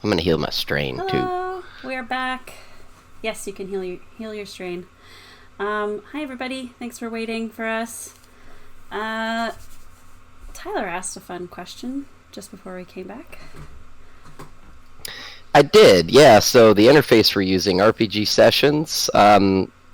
I'm gonna heal my strain too. Hello, we're back. Yes, you can heal your strain. Hi everybody, thanks for waiting for us. Tyler asked a fun question just before we came back. I did, yeah. So the interface we're using, RPG Sessions,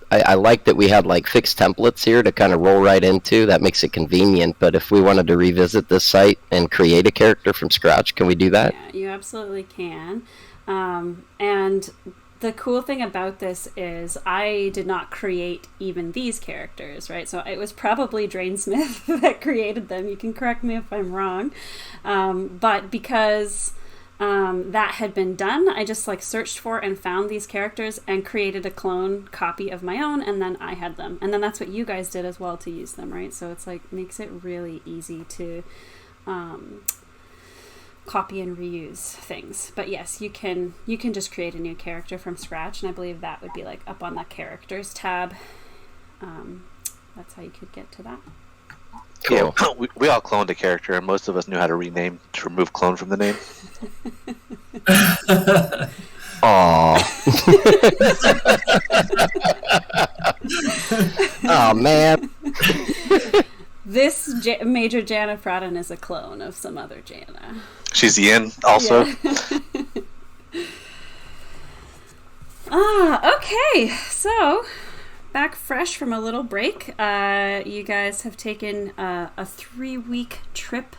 I like that we had like fixed templates here to kind of roll right into. That makes it convenient. But if we wanted to revisit this site and create a character from scratch, can we do that? Yeah, you absolutely can. And the cool thing about this is I did not create even these characters, right? So it was probably Drainsmith that created them. You can correct me if I'm wrong. But because that had been done, I just like searched for and found these characters and created a clone copy of my own, and then I had them. And then that's what you guys did as well to use them, right? So it's like makes it really easy to copy and reuse things. But yes, you can just create a new character from scratch, and I believe that would be like up on the characters tab. That's how you could get to that. Cool. Yeah, we all cloned a character, and most of us knew how to rename to remove clone from the name. Aww. Oh man. This Major Jana Pradhan is a clone of some other Jana. She's Yin, also. Yeah. Okay. So, back fresh from a little break. You guys have taken a 3-week trip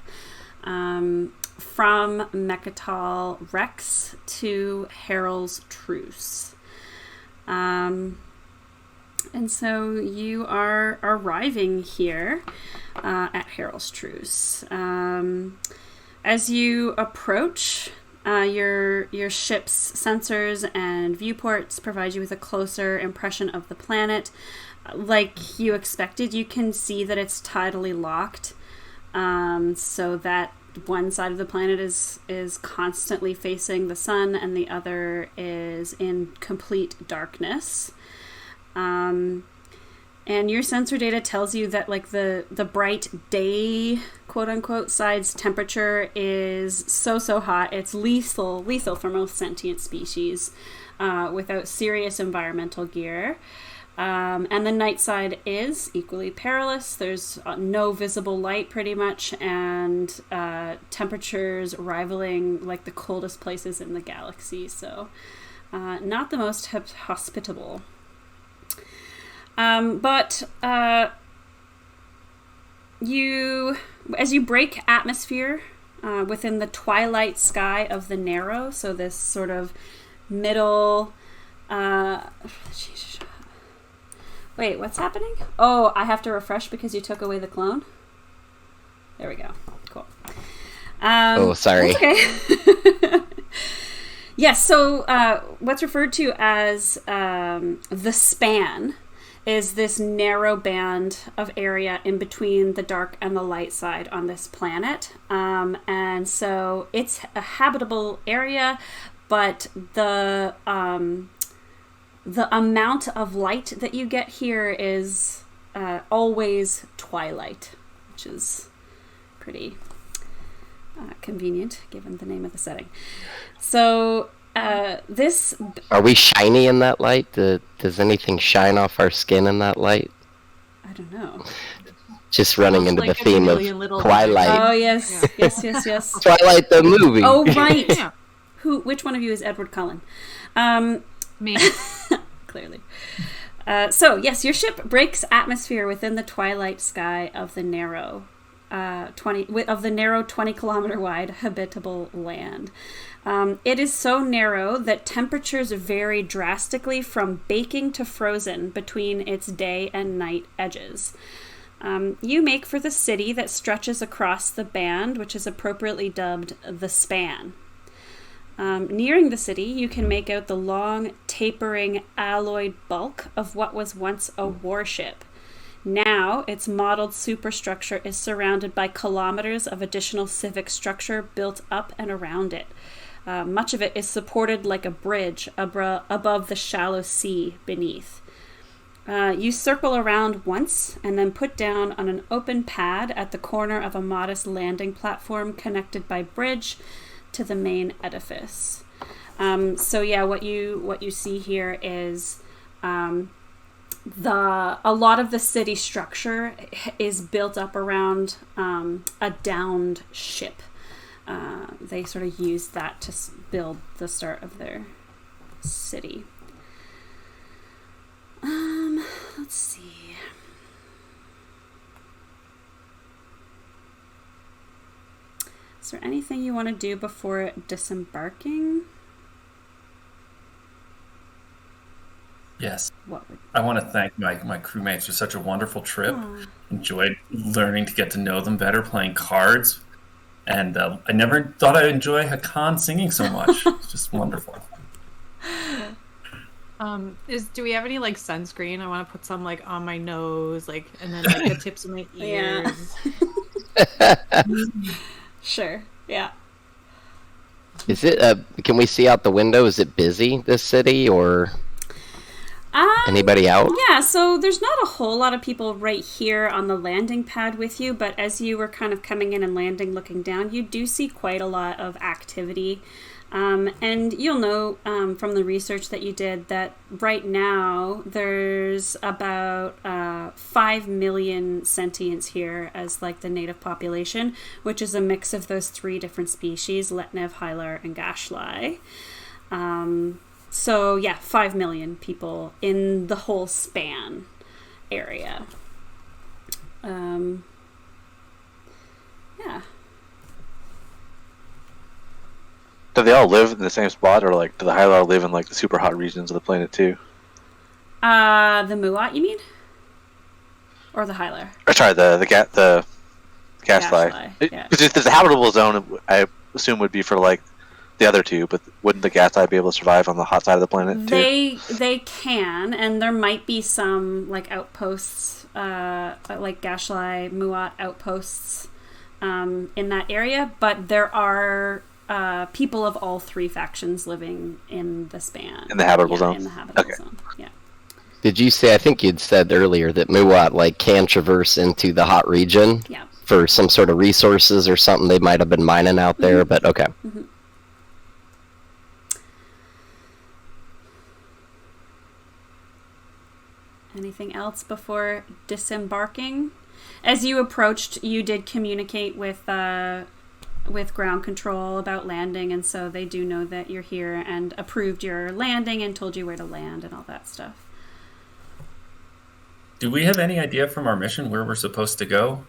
from Mechatol Rex to Harrell's Truce. And so you are arriving here at Harrell's Truce. As you approach, your ship's sensors and viewports provide you with a closer impression of the planet. Like you expected, you can see that it's tidally locked, so that one side of the planet is constantly facing the sun and the other is in complete darkness. And your sensor data tells you that like the bright day, quote unquote, side's temperature is so hot. It's lethal for most sentient species without serious environmental gear. And the night side is equally perilous. There's no visible light pretty much, and temperatures rivaling like the coldest places in the galaxy. So not the most hospitable. But as you break atmosphere within the twilight sky of the Narrow, so this sort of middle... Wait, what's happening? Oh, I have to refresh because you took away the clone? There we go. Cool. Oh, sorry. Okay. Yes, so what's referred to as the span is this narrow band of area in between the dark and the light side on this planet. And so it's a habitable area, but the amount of light that you get here is always twilight, which is pretty convenient given the name of the setting. So this... Are we shiny in that light? Does anything shine off our skin in that light? I don't know. Just running into like the theme of Twilight. Oh, yes. Yeah. Yes. Twilight the movie. Oh, right. Yeah. Which one of you is Edward Cullen? Me. Clearly. So, yes, your ship breaks atmosphere within the twilight sky of the narrow 20-kilometer wide habitable land. It is so narrow that temperatures vary drastically from baking to frozen between its day and night edges. You make for the city that stretches across the band, which is appropriately dubbed the Span. Nearing the city, you can make out the long, tapering, alloyed bulk of what was once a warship. Now, its modeled superstructure is surrounded by kilometers of additional civic structure built up and around it. Much of it is supported like a bridge above the shallow sea beneath. You circle around once and then put down on an open pad at the corner of a modest landing platform connected by bridge to the main edifice. So yeah, what you see here is a lot of the city structure is built up around a downed ship. They sort of use that to build the start of their city. Let's see. Is there anything you want to do before disembarking? Yes. What would... I want to thank my crewmates for such a wonderful trip. Aww. Enjoyed learning to get to know them better, playing cards. And I never thought I'd enjoy Hakan singing so much. It's just wonderful. Do we have any like sunscreen? I want to put some like on my nose, like, and then like the tips of my ears. Yeah. Sure. Yeah. Is it? Can we see out the window? Is it busy, this city, or anybody out? Yeah. So there's not a whole lot of people right here on the landing pad with you, but as you were kind of coming in and landing, looking down, you do see quite a lot of activity. And you'll know from the research that you did that right now there's about 5 million sentients here as like the native population, which is a mix of those 3 different species, Letnev, Hylar, and Gashlai. So yeah, 5 million people in the whole span area. Yeah. Do they all live in the same spot, or like do the Hylar live in like the super hot regions of the planet too? The Muat, you mean? Or the Hylar? Or sorry, the Gaslight. Yeah. Because there's a habitable zone, I assume would be for like the other 2, but wouldn't the Gaslight be able to survive on the hot side of the planet too? They can, and there might be some like outposts, like Gashlai, Muat outposts in that area, but there are people of all 3 factions living in the span. In the habitable zone? In the habitable zone, yeah. Did you say, I think you'd said earlier, that Muat like can traverse into the hot region for some sort of resources or something they might have been mining out there, but okay. Mm-hmm. Anything else before disembarking? As you approached, you did communicate with ground control about landing, and so they do know that you're here and approved your landing and told you where to land and all that stuff. Do we have any idea from our mission where we're supposed to go?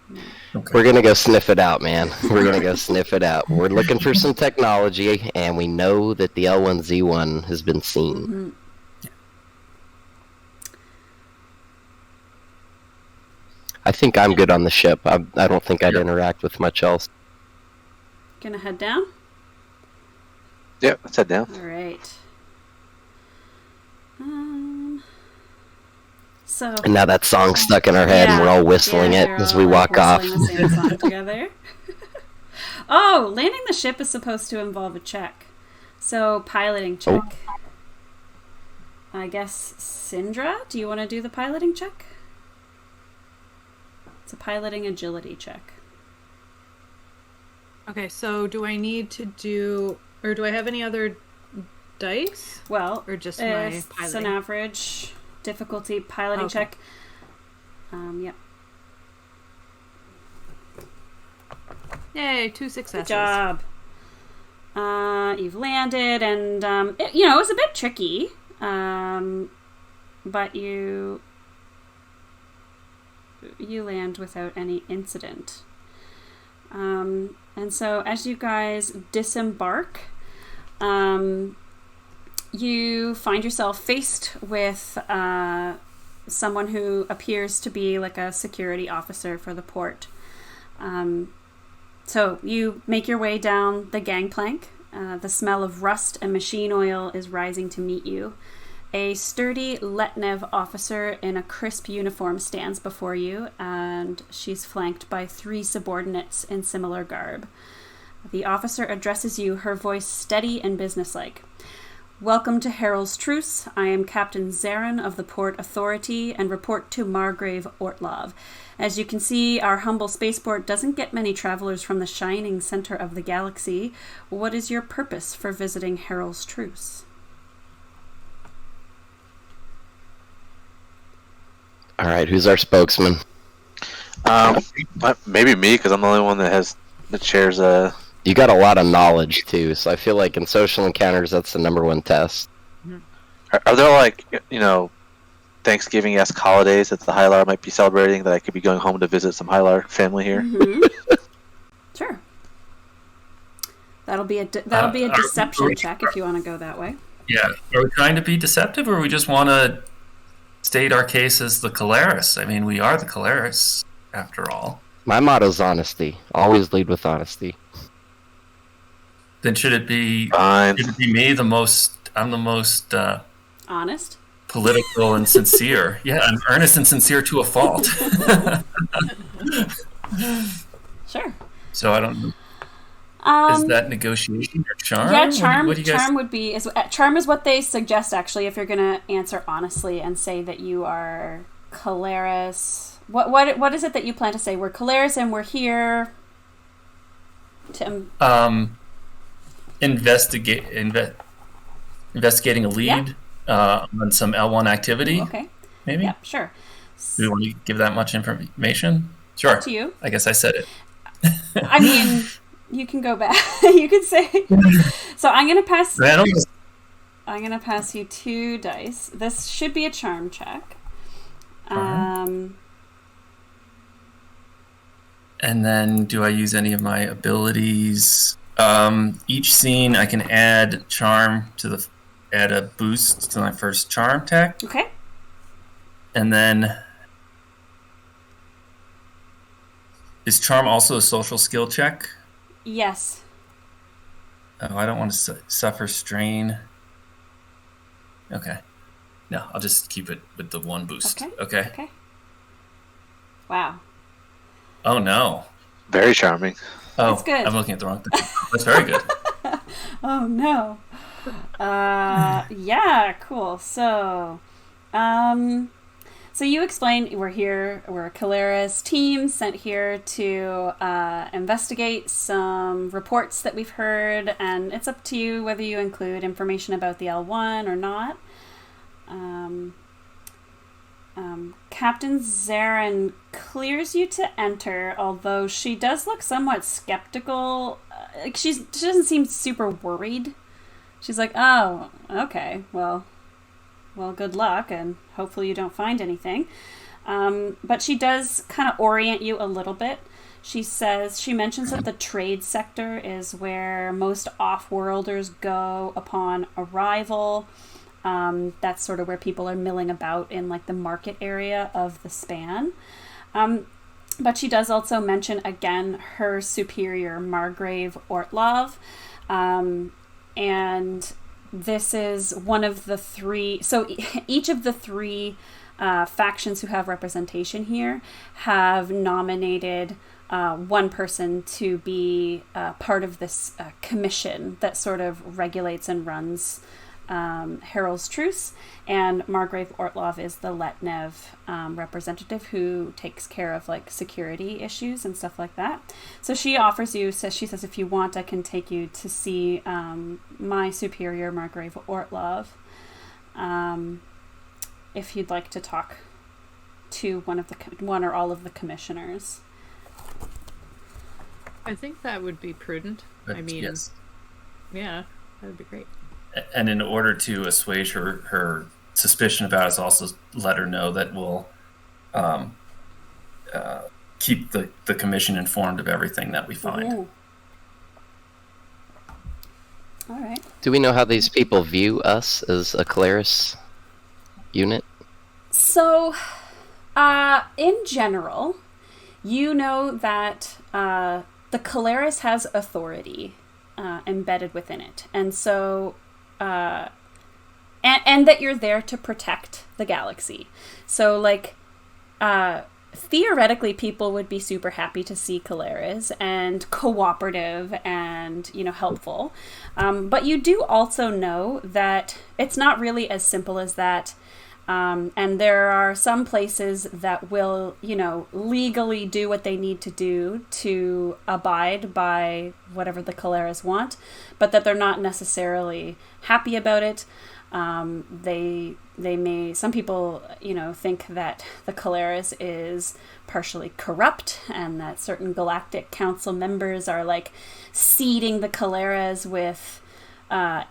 No. Okay. We're gonna go sniff it out, man. We're gonna go sniff it out. We're looking for some technology, and we know that the L1Z1 has been seen. Mm-hmm. I think I'm good on the ship. I don't think I'd interact with much else. Gonna head down? Yep, let's head down. All right. So. And now that song's stuck in our head, and we're all whistling it as we walk off. The same song together. Oh, landing the ship is supposed to involve a check. So, piloting check. Oh. I guess, Syndra, do you want to do the piloting check? It's a piloting agility check. Okay, so do I need to do, or do I have any other dice? Well, or just my piloting? It's an average difficulty piloting check. Yep. Yay, 2 successes. Good job. You've landed, and it was a bit tricky, but you land without any incident. And so as you guys disembark, you find yourself faced with someone who appears to be like a security officer for the port. So you make your way down the gangplank. The smell of rust and machine oil is rising to meet you. A sturdy Letnev officer in a crisp uniform stands before you, and she's flanked by 3 subordinates in similar garb. The officer addresses you, her voice steady and businesslike. Welcome to Herald's Truce. I am Captain Zarin of the Port Authority and report to Margrave Ortlov. As you can see, our humble spaceport doesn't get many travelers from the shining center of the galaxy. What is your purpose for visiting Herald's Truce? All right, who's our spokesman? Maybe me, because I'm the only one that shares You got a lot of knowledge too, so I feel like in social encounters that's the number one test. Are there like Thanksgiving-esque holidays that the Hylar might be celebrating that I could be going home to visit some Hylar family here? Mm-hmm. Sure. That'll be a deception check if you want to go that way. Yeah, are we trying to be deceptive, or we just want to state our case as the Caleris? I mean, we are the Caleris after all. My motto's honesty. Always lead with honesty. Then should it be? Fine. Should it be me? I'm the most honest, political, and sincere. Yeah, I'm earnest and sincere to a fault. Sure. So I don't know. Is that negotiation or charm? Yeah, charm. What do you guys... Charm would be charm is what they suggest actually. If you're going to answer honestly and say that you are Caleris, what is it that you plan to say? We're Caleris and we're here to investigating a lead on some L1 activity. Okay. Maybe. Yeah, sure. Do you want to give that much information? Sure. Up to you. I guess I said it. I mean, you can go back. You could say. So I'm gonna pass. I'm gonna pass you 2 dice. This should be a charm check. And then, do I use any of my abilities? Each scene, I can add charm add a boost to my first charm tech. Okay. And then, is charm also a social skill check? Yes. Oh, I don't want to suffer strain. Okay. No, I'll just keep it with the 1 boost. Okay. Wow. Oh, no. Very charming. Oh, that's good. I'm looking at the wrong thing. That's very good. Oh, no. Yeah, cool. So you explained we're here, we're a Caleris team sent here to investigate some reports that we've heard, and it's up to you whether you include information about the L1 or not. Captain Zarin clears you to enter, although she does look somewhat skeptical. She doesn't seem super worried. She's like, oh, okay, well, good luck, and hopefully you don't find anything. But she does kind of orient you a little bit. She mentions that the trade sector is where most off-worlders go upon arrival. That's sort of where people are milling about in like the market area of the span. But she does also mention again her superior, Margrave Ortlov. And this is one of the 3. So each of the 3 factions who have representation here have nominated one person to be part of this commission that sort of regulates and runs Herald's Truce, and Margrave Ortlov is the Letnev representative who takes care of like security issues and stuff like that. So she says if you want, I can take you to see my superior, Margrave Ortlov, if you'd like to talk to one or all of the commissioners. I think that would be prudent. I mean, yes. Yeah, that would be great. And in order to assuage her suspicion about us, also let her know that we'll keep the commission informed of everything that we find. Ooh. All right. Do we know how these people view us as a Caleris unit? So, in general, you know that the Caleris has authority embedded within it. And so... and that you're there to protect the galaxy. So, like, theoretically, people would be super happy to see Caleres and cooperative and, helpful. But you do also know that it's not really as simple as that. And there are some places that will, legally do what they need to do to abide by whatever the Caleres want, but that they're not necessarily happy about it. They may, some people, think that the Caleres is partially corrupt and that certain Galactic Council members are like seeding the Caleres with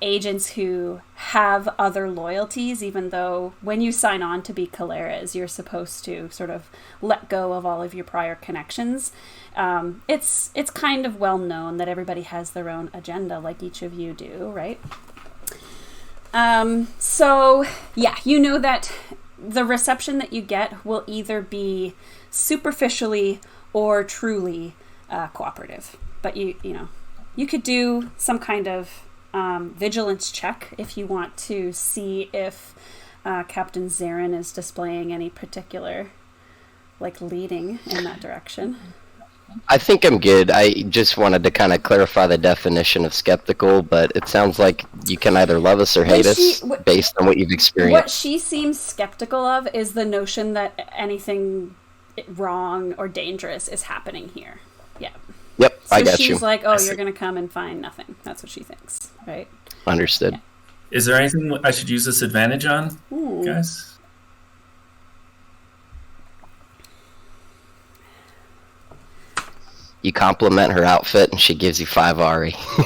agents who have other loyalties, even though when you sign on to be Caleres, you're supposed to sort of let go of all of your prior connections. It's kind of well known that everybody has their own agenda, like each of you do, right? So yeah, you know that the reception that you get will either be superficially or truly cooperative. But you could do some kind of vigilance check if you want to see if Captain Zarin is displaying any particular leading in that direction. I think I'm good. I just wanted to kind of clarify the definition of skeptical, but it sounds like you can either love us or hate us based on what you've experienced. What she seems skeptical of is the notion that anything wrong or dangerous is happening here. Yeah. Yep, so I got you. So she's like, oh, you're going to come and find nothing. That's what she thinks, right? Understood. Yeah. Is there anything I should use this advantage on, Ooh. guys? You compliment her outfit and she gives you 5 Ari. I'm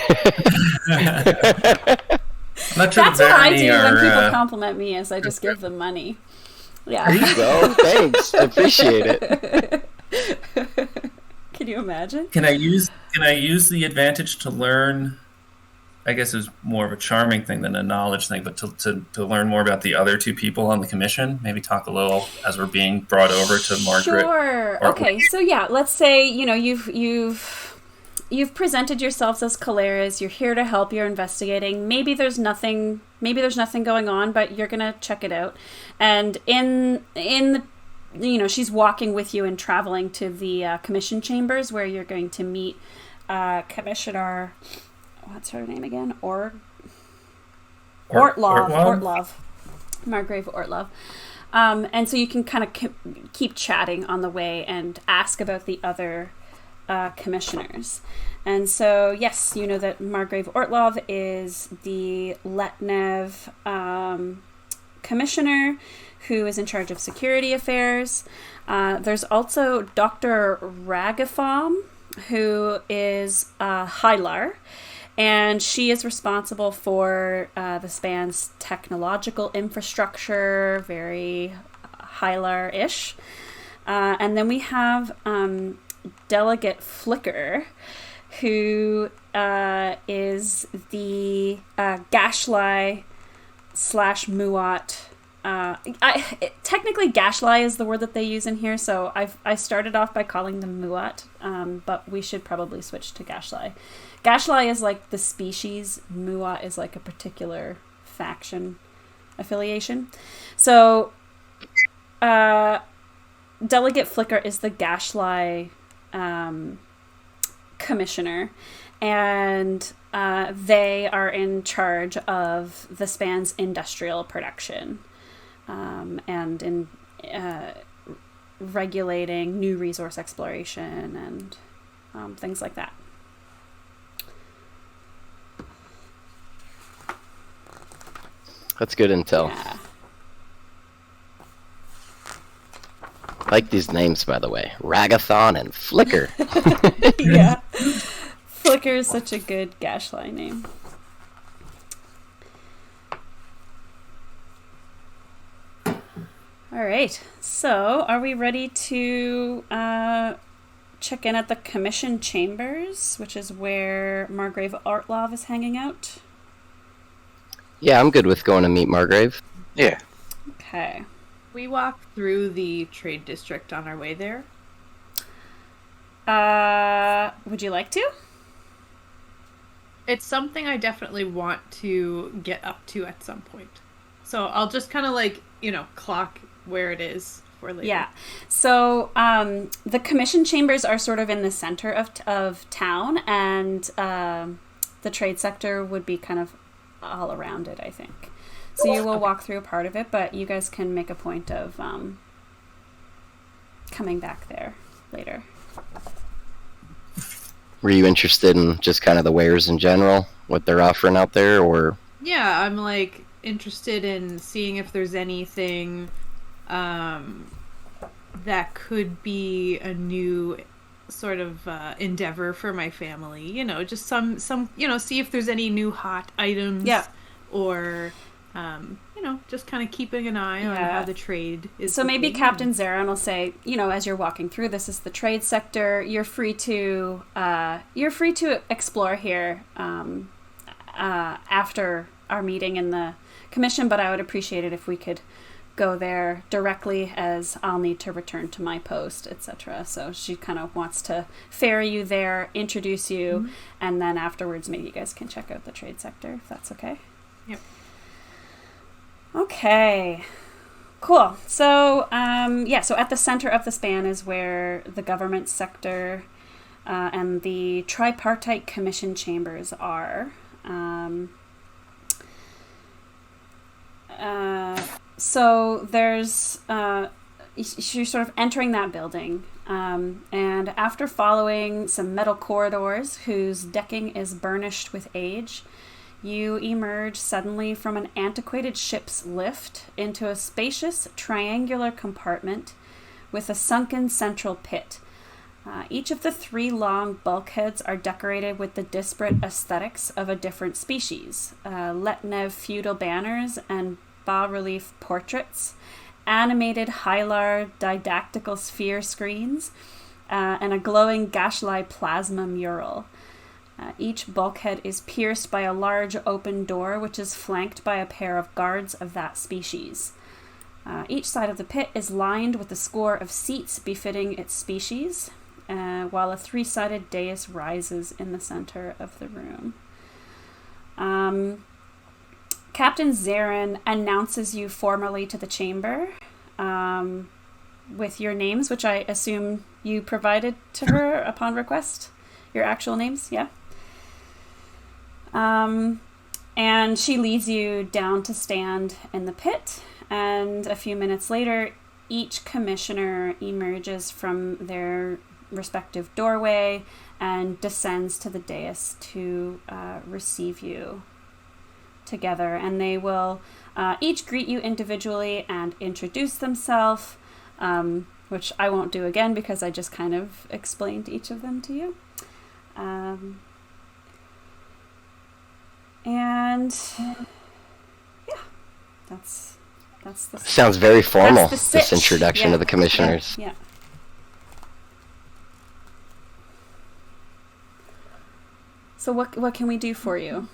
not sure That's what I do when people are, compliment me, is I just give them money. Yeah. There you go. Thanks. I appreciate it. Can you imagine? Can I use the advantage to learn? I guess it's more of a charming thing than a knowledge thing, but to learn more about the other 2 people on the commission. Maybe talk a little as we're being brought over to Margaret. Sure. Okay. So yeah, let's say you've presented yourselves as Caleres. You're here to help. You're investigating. Maybe there's nothing going on, but you're gonna check it out. And in the she's walking with you and traveling to the commission chambers where you're going to meet Commissioner. What's her name again? Ortlov. Margrave Ortlov. And so you can kind of keep chatting on the way and ask about the other commissioners. And so, yes, you know that Margrave Ortlov is the Letnev commissioner who is in charge of security affairs. There's also Dr. Ragathom, who is Hylar. And she is responsible for the span's technological infrastructure, very Hylar-ish. And then we have Delegate Flicker, who is the Gashlai / Muat. Technically, Gashlai is the word that they use in here, so I started off by calling them Muat, but we should probably switch to Gashlai. Gashlai is like the species, Muat is like a particular faction affiliation. So, Delegate Flicker is the Gashlai commissioner, and they are in charge of the span's industrial production and in regulating new resource exploration and things like that. That's good intel. Yeah. I like these names, by the way. Ragathon and Flicker. Yeah. Flicker is such a good Gashlai name. All right. So, are we ready to check in at the commission chambers, which is where Margrave Ortlov is hanging out? Yeah, I'm good with going to meet Margrave. Yeah. Okay. We walk through the trade district on our way there. Would you like to? It's something I definitely want to get up to at some point. So I'll just kind of clock where it is for later. Yeah. So the commission chambers are sort of in the center of town, and the trade sector would be kind of all around it, I think. So you will walk through a part of it, but you guys can make a point of coming back there later. Were you interested in just kind of the wares in general, what they're offering out there, or? Yeah, I'm like interested in seeing if there's anything that could be a new sort of endeavor for my family. You know, just some see if there's any new hot items. Yeah. Or just kind of keeping an eye on how the trade is. So maybe Captain Zarin will say, as you're walking through, this is the trade sector. You're free to explore here after our meeting in the commission, but I would appreciate it if we could go there directly, as I'll need to return to my post, etc. So she kind of wants to ferry you there, introduce you, and then afterwards maybe you guys can check out the trade sector, if that's okay. Yep. Okay. Cool. So, so at the center of the span is where the government sector and the tripartite commission chambers are. So there's, you're sort of entering that building, and after following some metal corridors whose decking is burnished with age, you emerge suddenly from an antiquated ship's lift into a spacious triangular compartment with a sunken central pit. Each of the 3 long bulkheads are decorated with the disparate aesthetics of a different species. Letnev feudal banners and bas-relief portraits, animated Hylar didactical sphere screens, and a glowing Gashlai plasma mural. Each bulkhead is pierced by a large open door, which is flanked by a pair of guards of that species. Each side of the pit is lined with a score of seats befitting its species, while a 3-sided dais rises in the center of the room. Captain Zarin announces you formally to the chamber with your names, which I assume you provided to her upon request. Your actual names, yeah? And she leads you down to stand in the pit, and a few minutes later, each commissioner emerges from their respective doorway and descends to the dais to receive you together. And they will each greet you individually and introduce themselves, which I won't do again because I just kind of explained each of them to you. And yeah, that's the sounds very formal, this introduction to the commissioners. Yeah. So what can we do for you?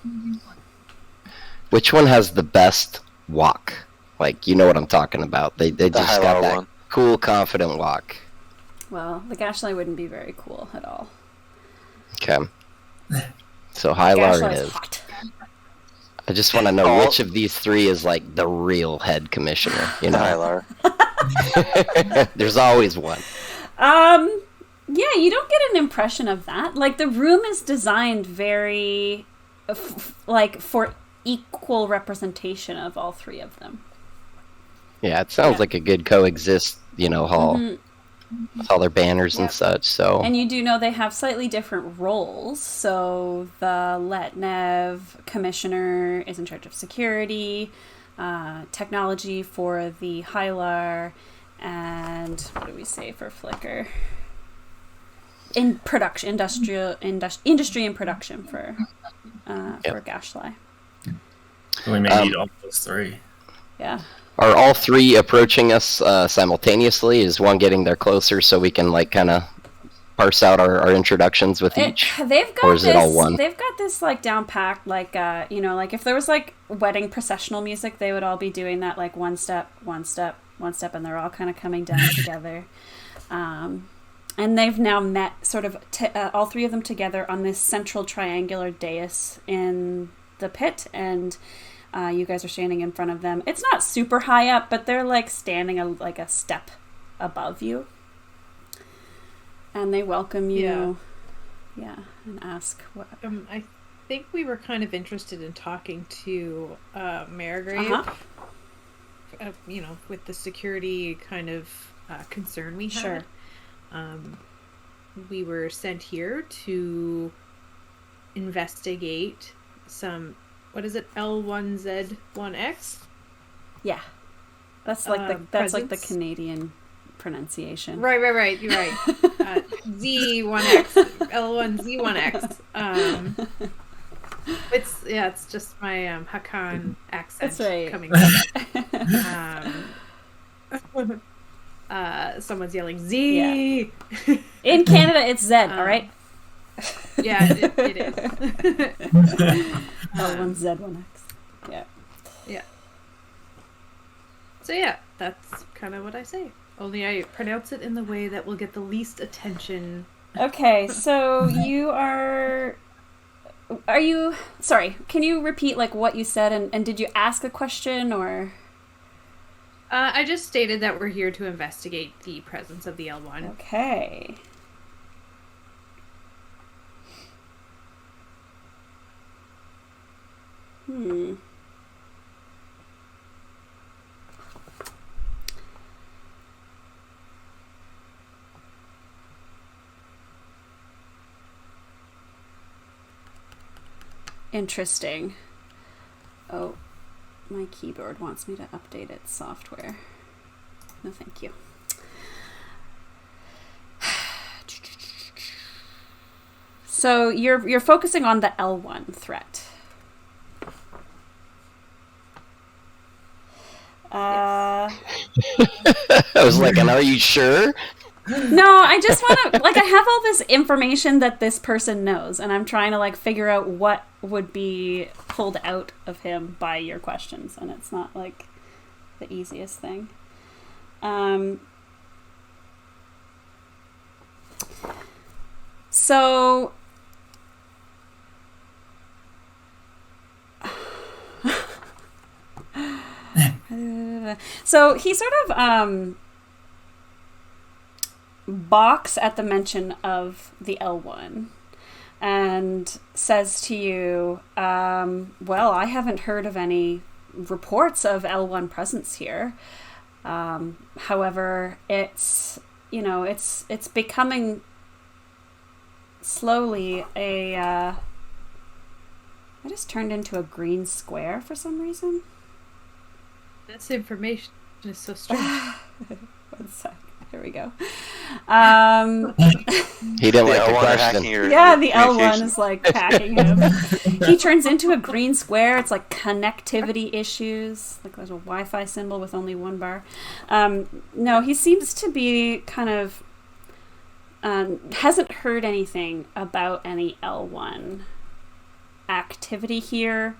Which one has the best walk? Like, you know what I'm talking about. They just got that cool, confident walk. Well, the Gashlai wouldn't be very cool at all. Okay. So Hylar it is. Hot. I just want to know which of these 3 is like the real head commissioner. You know, Hylar. There's always one. Yeah, you don't get an impression of that. Like, the room is designed very, for equal representation of all 3 of them. Yeah, it sounds like a good coexist, hall. Mm-hmm. With all their banners and such, so... And you do know they have slightly different roles. So the Letnev commissioner is in charge of security, technology for the Hylar, and what do we say for Flicker? In production, industry and production for Gashlai. So we may need all those 3. Yeah. Are all 3 approaching us simultaneously? Is one getting there closer so we can kind of parse out our introductions with each? They've got or is it all one? They've got this down packed, like if there was wedding processional music, they would all be doing that one step, one step, one step, and they're all kind of coming down together. And they've now met sort of all 3 of them together on this central triangular dais in the pit, and you guys are standing in front of them. It's not super high up, but they're standing a step above you. And they welcome you. Yeah, and ask what... I think we were kind of interested in talking to Marigrave. With the security kind of concern we had. Sure. We were sent here to investigate some, what is it, L1Z1X? Yeah. That's like the Canadian pronunciation. Right. You're right. Z1X, L1Z1X. It's just my Hakan accent coming out. Someone's yelling Z. Yeah. In Canada, it's Z. All right. Yeah, it is. L1Z1X. Yeah. Yeah. So yeah, that's kind of what I say. Only I pronounce it in the way that will get the least attention. Okay, so you are you... Sorry, can you repeat, like, what you said, and did you ask a question, or... I just stated that we're here to investigate the presence of the L1. Okay. Interesting. Oh, my keyboard wants me to update its software. No, thank you. So you're focusing on the L1 threat. I was like, and are you sure? No, I just want to, like, I have all this information that this person knows, and I'm trying to, like, figure out what would be pulled out of him by your questions, and it's not, like, the easiest thing. So... So he sort of, balks at the mention of the L1 and says to you, well, I haven't heard of any reports of L1 presence here. However, it's becoming slowly I just turned into a green square for some reason. This information is so strange. 1 sec. Here we go. He didn't like the question. The L1 is like hacking him. He turns into a green square. It's like connectivity issues. Like there's a Wi-Fi symbol with only one bar. No, he seems to be kind of hasn't heard anything about any L1 activity here.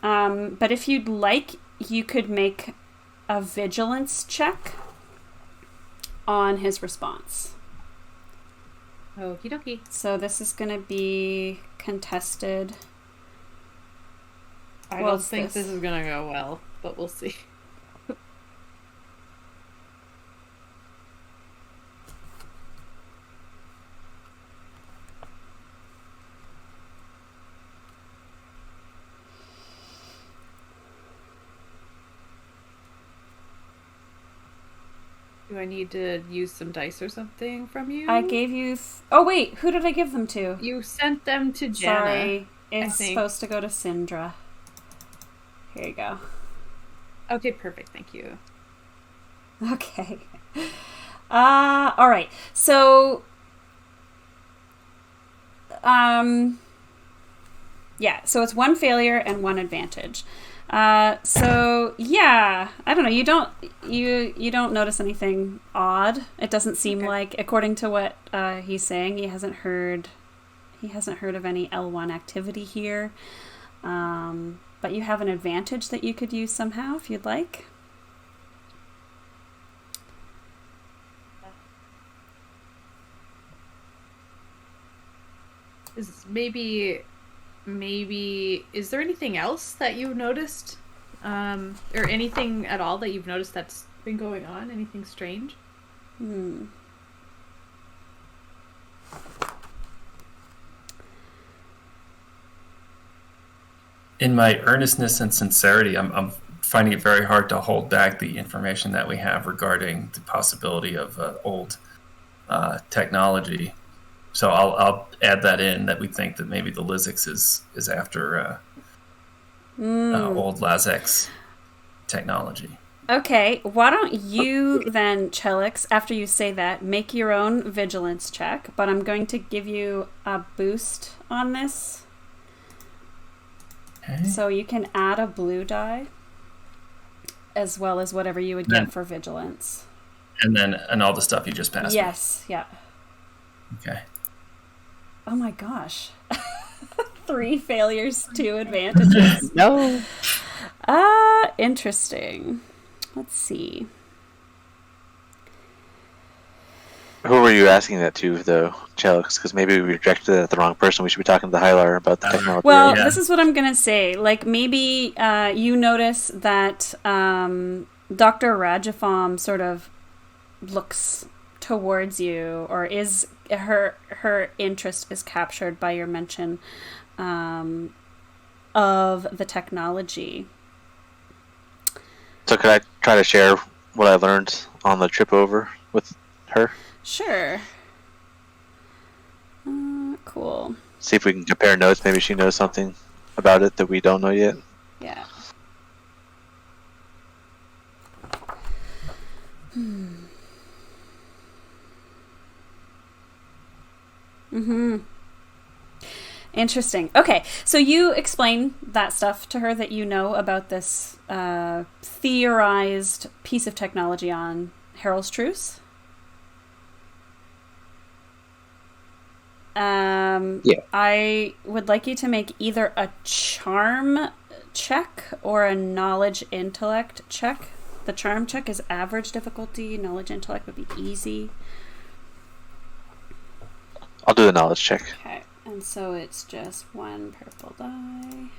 But if you'd like, you could make a vigilance check on his response. Okie dokie. So this is going to be contested. I don't think this is going to go well, but we'll see. Do I need to use some dice or something from you? I gave you... Oh, wait. Who did I give them to? You sent them to Jana. Sorry. It's supposed to go to Syndra. Here you go. Okay, perfect. Thank you. Okay. All right. So... yeah. So it's 1 failure and 1 advantage. So yeah, I don't know. You don't notice anything odd. It doesn't seem like, according to what he's saying, he hasn't heard of any L1 activity here. But you have an advantage that you could use somehow if you'd like. Is there anything else that you've noticed, or anything at all that you've noticed that's been going on? Anything strange? Hmm. In my earnestness and sincerity, I'm finding it very hard to hold back the information that we have regarding the possibility of old technology. So I'll add that in, that we think that maybe the Lizix is after old Lazek's technology. Okay, why don't you then, Chelix, after you say that, make your own vigilance check, but I'm going to give you a boost on this. Okay. So you can add a blue die, as well as whatever you would get for vigilance. And all the stuff you just passed me. Yes, yeah. Okay. Oh my gosh. 3 failures, 2 advantages. No. Interesting. Let's see. Who were you asking that to, though, Chelix? Because maybe we rejected it at the wrong person. We should be talking to the Hylar about the technology. Well, this is what I'm going to say. Like, maybe you notice that Dr. Rajafam sort of looks towards you, or is her interest is captured by your mention of the technology. So could I try to share what I learned on the trip over with her? Sure. Cool. See if we can compare notes. Maybe she knows something about it that we don't know yet. Yeah. Interesting. Okay, so you explain that stuff to her that you know about this theorized piece of technology on Harold's Truce. Yeah. I would like you to make either a charm check or a knowledge intellect check. The charm check is average difficulty. Knowledge intellect would be easy. I'll do the knowledge check. Okay, and so it's just 1 purple die.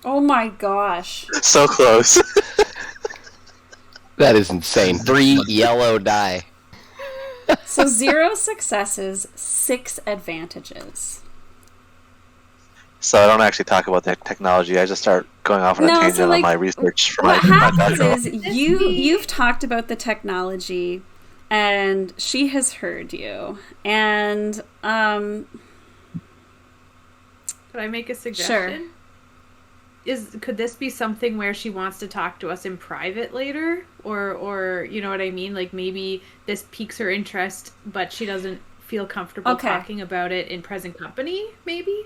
Oh my gosh. So close. That is insane. 3 yellow die. So 0 successes, 6 advantages. So I don't actually talk about the technology. I just start going off on a tangent on my research for what my happens doctoral. is you've talked about the technology, and she has heard you. And Could I make a suggestion? Sure. Could this be something where she wants to talk to us in private later, or you know what I mean? Like maybe this piques her interest, but she doesn't feel comfortable talking about it in present company. Maybe.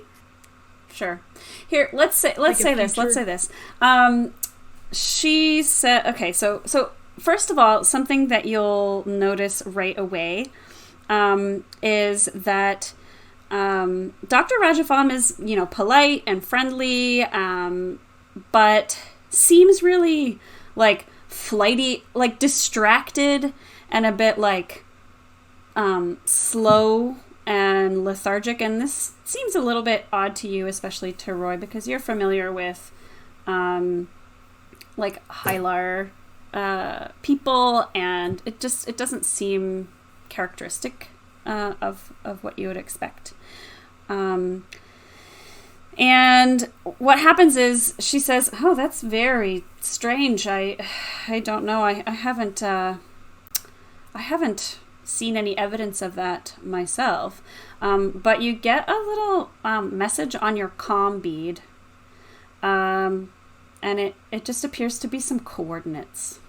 Sure. Here, let's say this. She said, okay, so first of all, something that you'll notice right away is that Dr. Rajafam is, polite and friendly, but seems really like flighty, like distracted and a bit like slow and lethargic, and this seems a little bit odd to you, especially to Roy, because you're familiar with like Hylar people, and it doesn't seem characteristic of what you would expect. And what happens is she says, "Oh, that's very strange. I don't know. I haven't seen any evidence of that myself." But you get a little message on your comm bead, and it just appears to be some coordinates.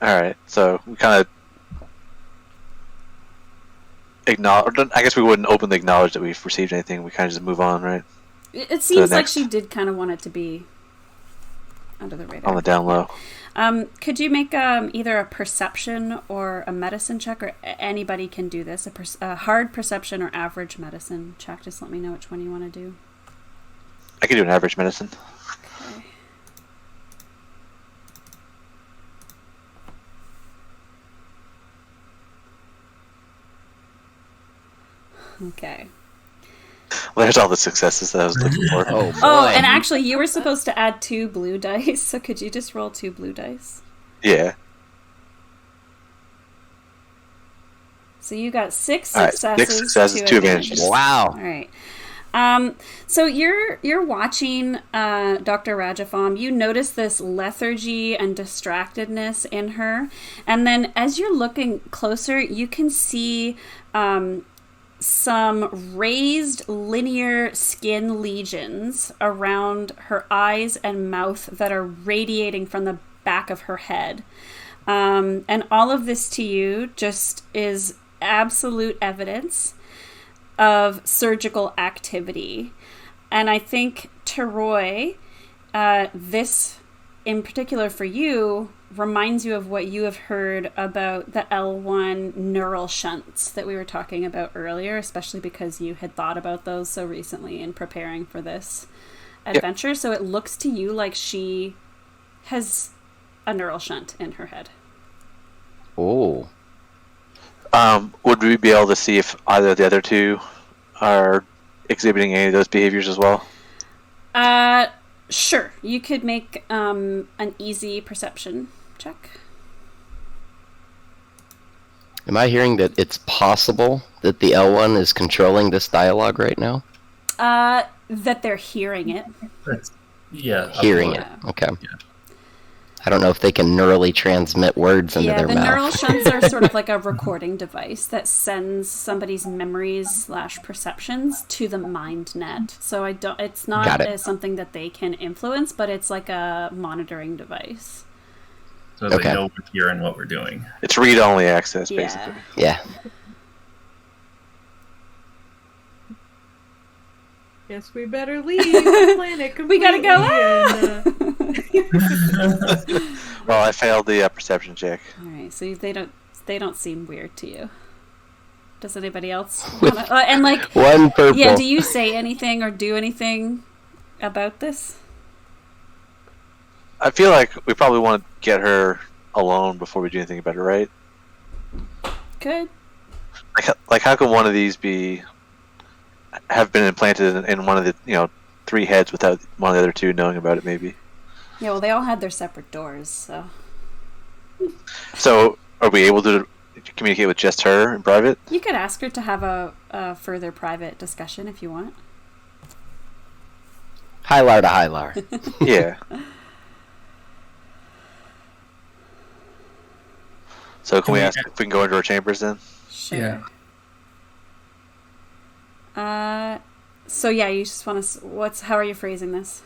All right, so we kind of acknowledge. I guess we wouldn't openly acknowledge that we've received anything. We kind of just move on, right? It seems like she did kind of want it to be under the radar. On the down low. Could you make either a perception or a medicine check, or anybody can do this, a hard perception or average medicine check? Just let me know which one you want to do. I could do an average medicine. Okay. Okay. Well, there's all the successes that I was looking for. Oh, boy. Oh, and actually, you were supposed to add 2 blue dice, so could you just roll 2 blue dice? Yeah. So you got 6 All right, successes, 6 successes, 2 advantages. Wow. All right. So you're watching Dr. Rajafam. You notice this lethargy and distractedness in her, and then as you're looking closer, you can see some raised linear skin lesions around her eyes and mouth that are radiating from the back of her head. And all of this to you just is absolute evidence of surgical activity. And I think, Teroy, this in particular for you reminds you of what you have heard about the L1 neural shunts that we were talking about earlier, especially because you had thought about those so recently in preparing for this adventure. Yep. So it looks to you like she has a neural shunt in her head. Oh. Would we be able to see if either of the other two are exhibiting any of those behaviors as well? Sure. You could make an easy perception check. Am I hearing that it's possible that the L1 is controlling this dialogue right now? That they're hearing it. Yeah. Hearing it. Okay. Yeah. I don't know if they can neurally transmit words into their mouth. Yeah, the neural shunts are sort of like a recording device that sends somebody's memories / perceptions to the mind net. So it's not something that they can influence, but it's like a monitoring device. So they know we're here and what we're doing. It's read-only access, basically. Yeah. Guess we better leave the planet completely. We gotta go. Well, I failed the perception check. All right, so they don't seem weird to you. Does anybody else wanna, and like one purple? Yeah, do you say anything or do anything about this? I feel like we probably want to get her alone before we do anything about it, right? Good. Like how can one of these have been implanted in one of the 3 heads without one of the other 2 knowing about it? Maybe. Yeah, well, they all had their separate doors, so. So, are we able to communicate with just her in private? You could ask her to have a further private discussion if you want. Hylar to Hylar. Yeah. So can we ask if we can go into our chambers then? Sure. Yeah. So yeah, you just want to. How are you phrasing this?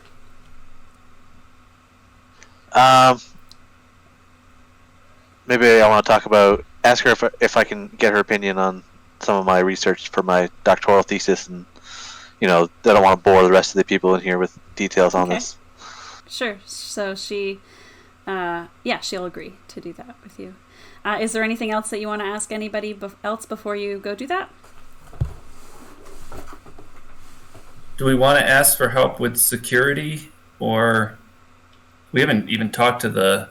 Maybe I want to ask her if I can get her opinion on some of my research for my doctoral thesis, and I don't want to bore the rest of the people in here with details on this. Sure. So she, she'll agree to do that with you. Is there anything else that you want to ask anybody else before you go do that? Do we want to ask for help with security, or we haven't even talked to the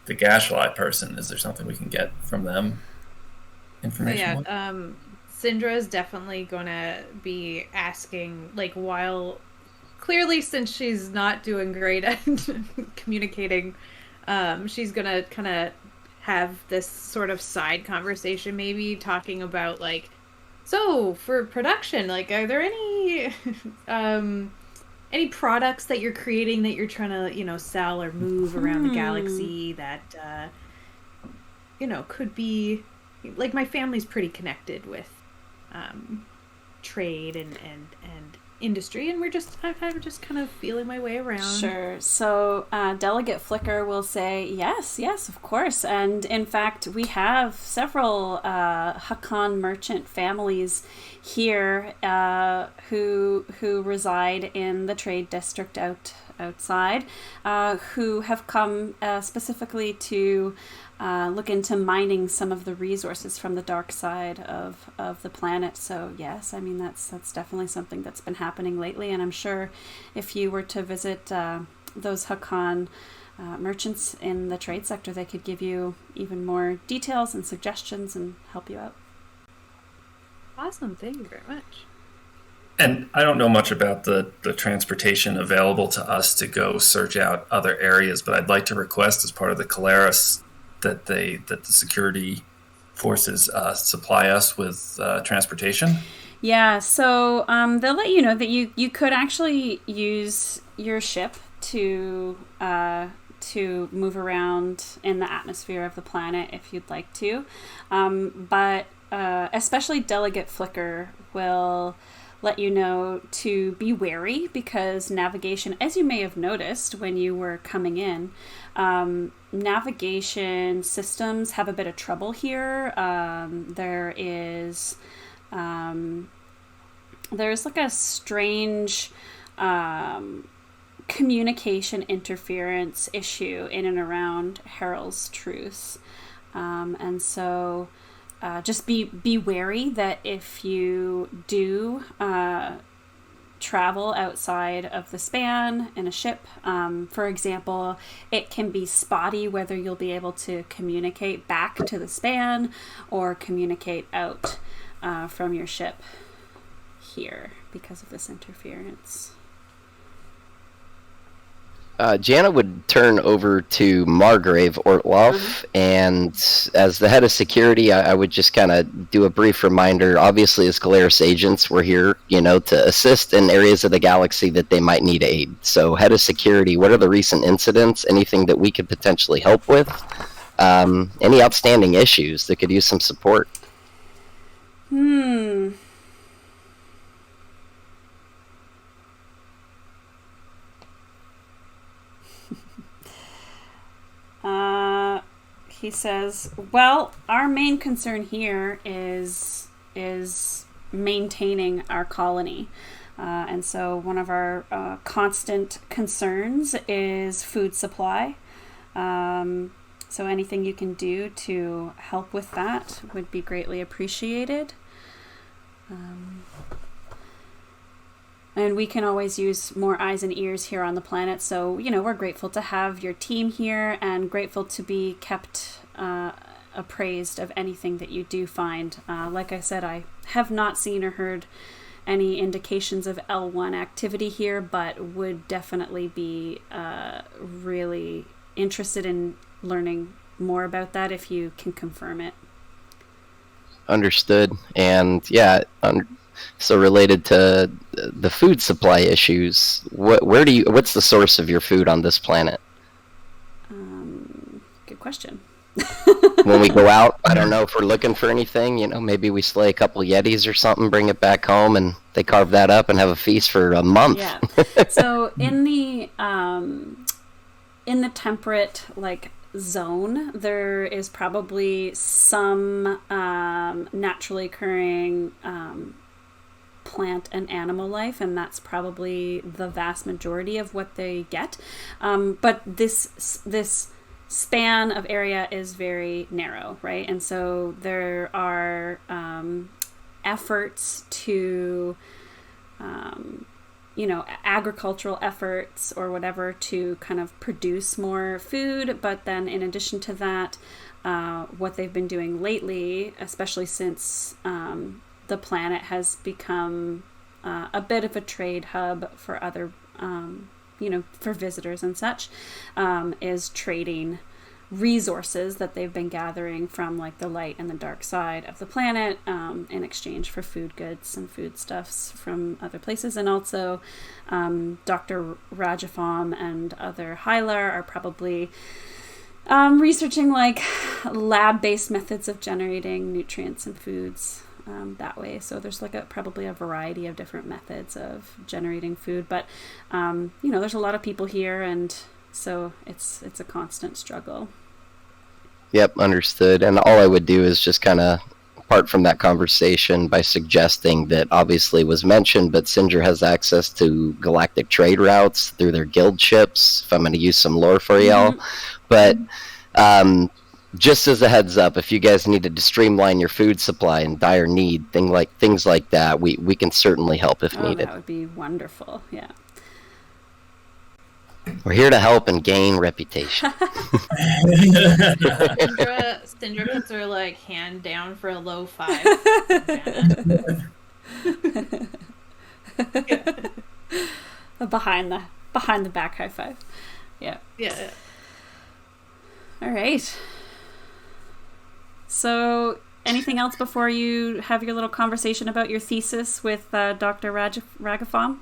Gashly person? Is there something we can get from them? Information? Yeah, Syndra is definitely going to be asking, while clearly, since she's not doing great at communicating, she's going to kind of have this sort of side conversation, maybe talking about so for production, are there any any products that you're creating that you're trying to sell or move around the galaxy that could be my family's pretty connected with trade and industry, and I'm just kind of feeling my way around. Sure. So Delegate Flicker will say yes, of course. And in fact, we have several Hakan merchant families here who reside in the trade district outside, who have come specifically to look into mining some of the resources from the dark side of the planet. So yes, I mean that's definitely something that's been happening lately, and I'm sure if you were to visit those Hakan merchants in the trade sector, they could give you even more details and suggestions and help you out. Awesome. Thank you very much. And I don't know much about the transportation available to us to go search out other areas, but I'd like to request as part of the Caleris that the security forces supply us with transportation. Yeah, so they'll let you know that you could actually use your ship to move around in the atmosphere of the planet if you'd like to. But especially Delegate Flicker will let you know to be wary, because navigation, as you may have noticed when you were coming in, navigation systems have a bit of trouble here. There's like a strange communication interference issue in and around Harrell's Truce. And so just be wary that if you do travel outside of the span in a ship, for example, it can be spotty whether you'll be able to communicate back to the span or communicate out from your ship here because of this interference. Jana would turn over to Margrave Ortloff, and as the head of security, I would just kind of do a brief reminder. Obviously, as Galeris agents, we're here, to assist in areas of the galaxy that they might need aid. So, head of security, what are the recent incidents? Anything that we could potentially help with? Any outstanding issues that could use some support? He says, well, our main concern here is maintaining our colony. And so one of our constant concerns is food supply. So anything you can do to help with that would be greatly appreciated. And we can always use more eyes and ears here on the planet. So, we're grateful to have your team here and grateful to be kept appraised of anything that you do find. Like I said, I have not seen or heard any indications of L1 activity here, but would definitely be really interested in learning more about that if you can confirm it. Understood. And yeah, so related to the food supply issues, what's the source of your food on this planet? Good question. When we go out, I don't know if we're looking for anything, maybe we slay a couple Yetis or something, bring it back home, and they carve that up and have a feast for a month. Yeah. So in the temperate, zone, there is probably some naturally occurring plant and animal life, and that's probably the vast majority of what they get. But this span of area is very narrow, right? And so there are efforts to agricultural efforts or whatever to kind of produce more food. But then in addition to that, what they've been doing lately, especially since the planet has become a bit of a trade hub for other, for visitors and such, is trading resources that they've been gathering from the light and the dark side of the planet in exchange for food goods and foodstuffs from other places. And also Dr. Rajafam and other Hylar are probably researching lab-based methods of generating nutrients and foods that way. So there's probably a variety of different methods of generating food, but there's a lot of people here, and so it's a constant struggle. Yep, understood. And all I would do is just kind of part from that conversation by suggesting that obviously was mentioned, but Sindra has access to galactic trade routes through their guild ships, if I'm going to use some lore for y'all. But just as a heads up, if you guys needed to streamline your food supply in dire need, things like that, we can certainly help if needed. That would be wonderful, yeah. We're here to help and gain reputation. Syndra puts her like hand down for a low 5. behind the back high 5. Yeah. Yeah. All right. So, anything else before you have your little conversation about your thesis with Dr. Ragafam?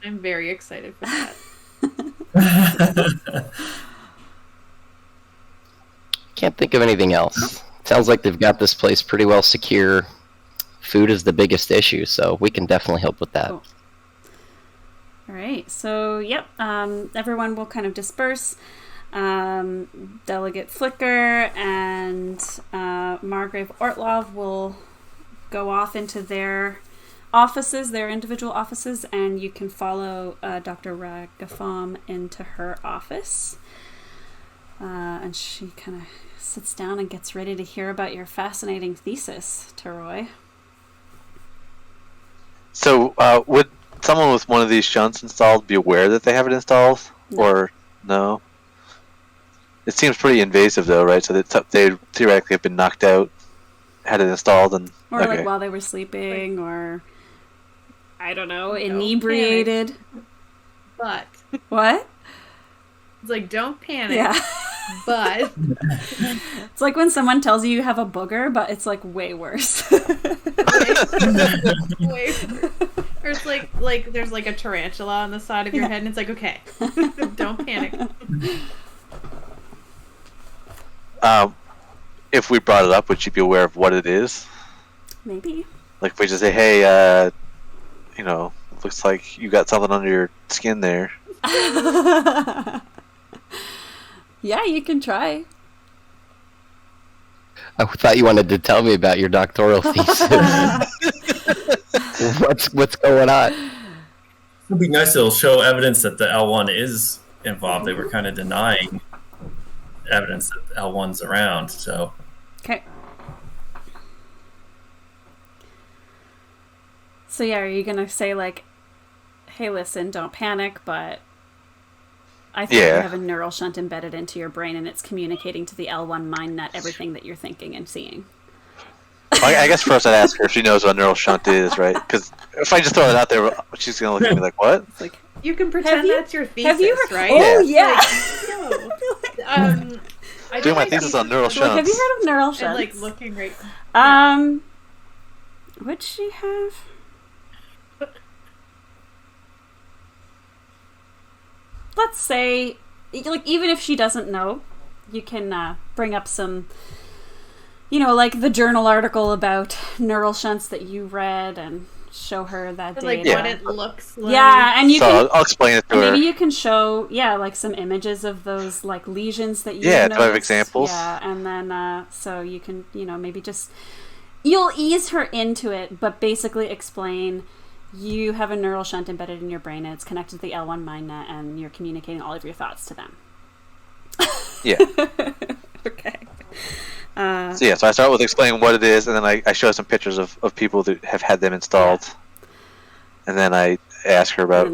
I'm very excited for that. Can't think of anything else. Sounds like they've got this place pretty well secure. Food is the biggest issue, so we can definitely help with that. Cool. All right. So, yep. Everyone will kind of disperse. Delegate Flicker and Margrave Ortlov will go off into their offices, their individual offices, and you can follow Dr. Ragafam into her office. And she kind of sits down and gets ready to hear about your fascinating thesis, Teroy. So, would someone with one of these shunts installed be aware that they have it installed? No. Or no? It seems pretty invasive, though, right? So they theoretically have been knocked out, had it installed, and... Or okay. like while they were sleeping, or... I don't know, inebriated. But... What? It's like, don't panic. Yeah. But... It's like when someone tells you have a booger, but it's like way worse. Way worse. Or it's like there's like a tarantula on the side of your head, and it's like, okay, don't panic. If we brought it up, would she be aware of what it is? Maybe. Like if we just say, hey, looks like you got something under your skin there. Yeah, you can try. I thought you wanted to tell me about your doctoral thesis. What's going on? It'll be nice. It'll show evidence that the L1 is involved. They were kind of denying evidence that L1's around. So. Okay. So yeah, are you gonna say like, "Hey, listen, don't panic," but I think you have a neural shunt embedded into your brain, and it's communicating to the L1 mind net everything that you're thinking and seeing. I guess first I'd ask her if she knows what a neural shunt is, right? Because if I just throw it out there, she's gonna look at me like, "What?" It's like, you can pretend that's your thesis, have you heard, right? Oh yeah. I doing my thesis on neural shunts. Have you heard of neural shunts? And like looking right. Would she have? Let's say, like, even if she doesn't know, you can bring up some, like the journal article about neural shunts that you read and show her that data. Like what it looks like. Yeah, and you can. I'll explain it to her. Maybe you can show, like some images of those like lesions that you. Yeah, noticed. do I have examples? Yeah, and then so you can, maybe just you'll ease her into it, but basically explain. You have a neural shunt embedded in your brain, and it's connected to the L1 mind net, and you're communicating all of your thoughts to them. Yeah. Okay. So I start with explaining what it is, and then I show some pictures of people that have had them installed. Yeah. And then I ask her about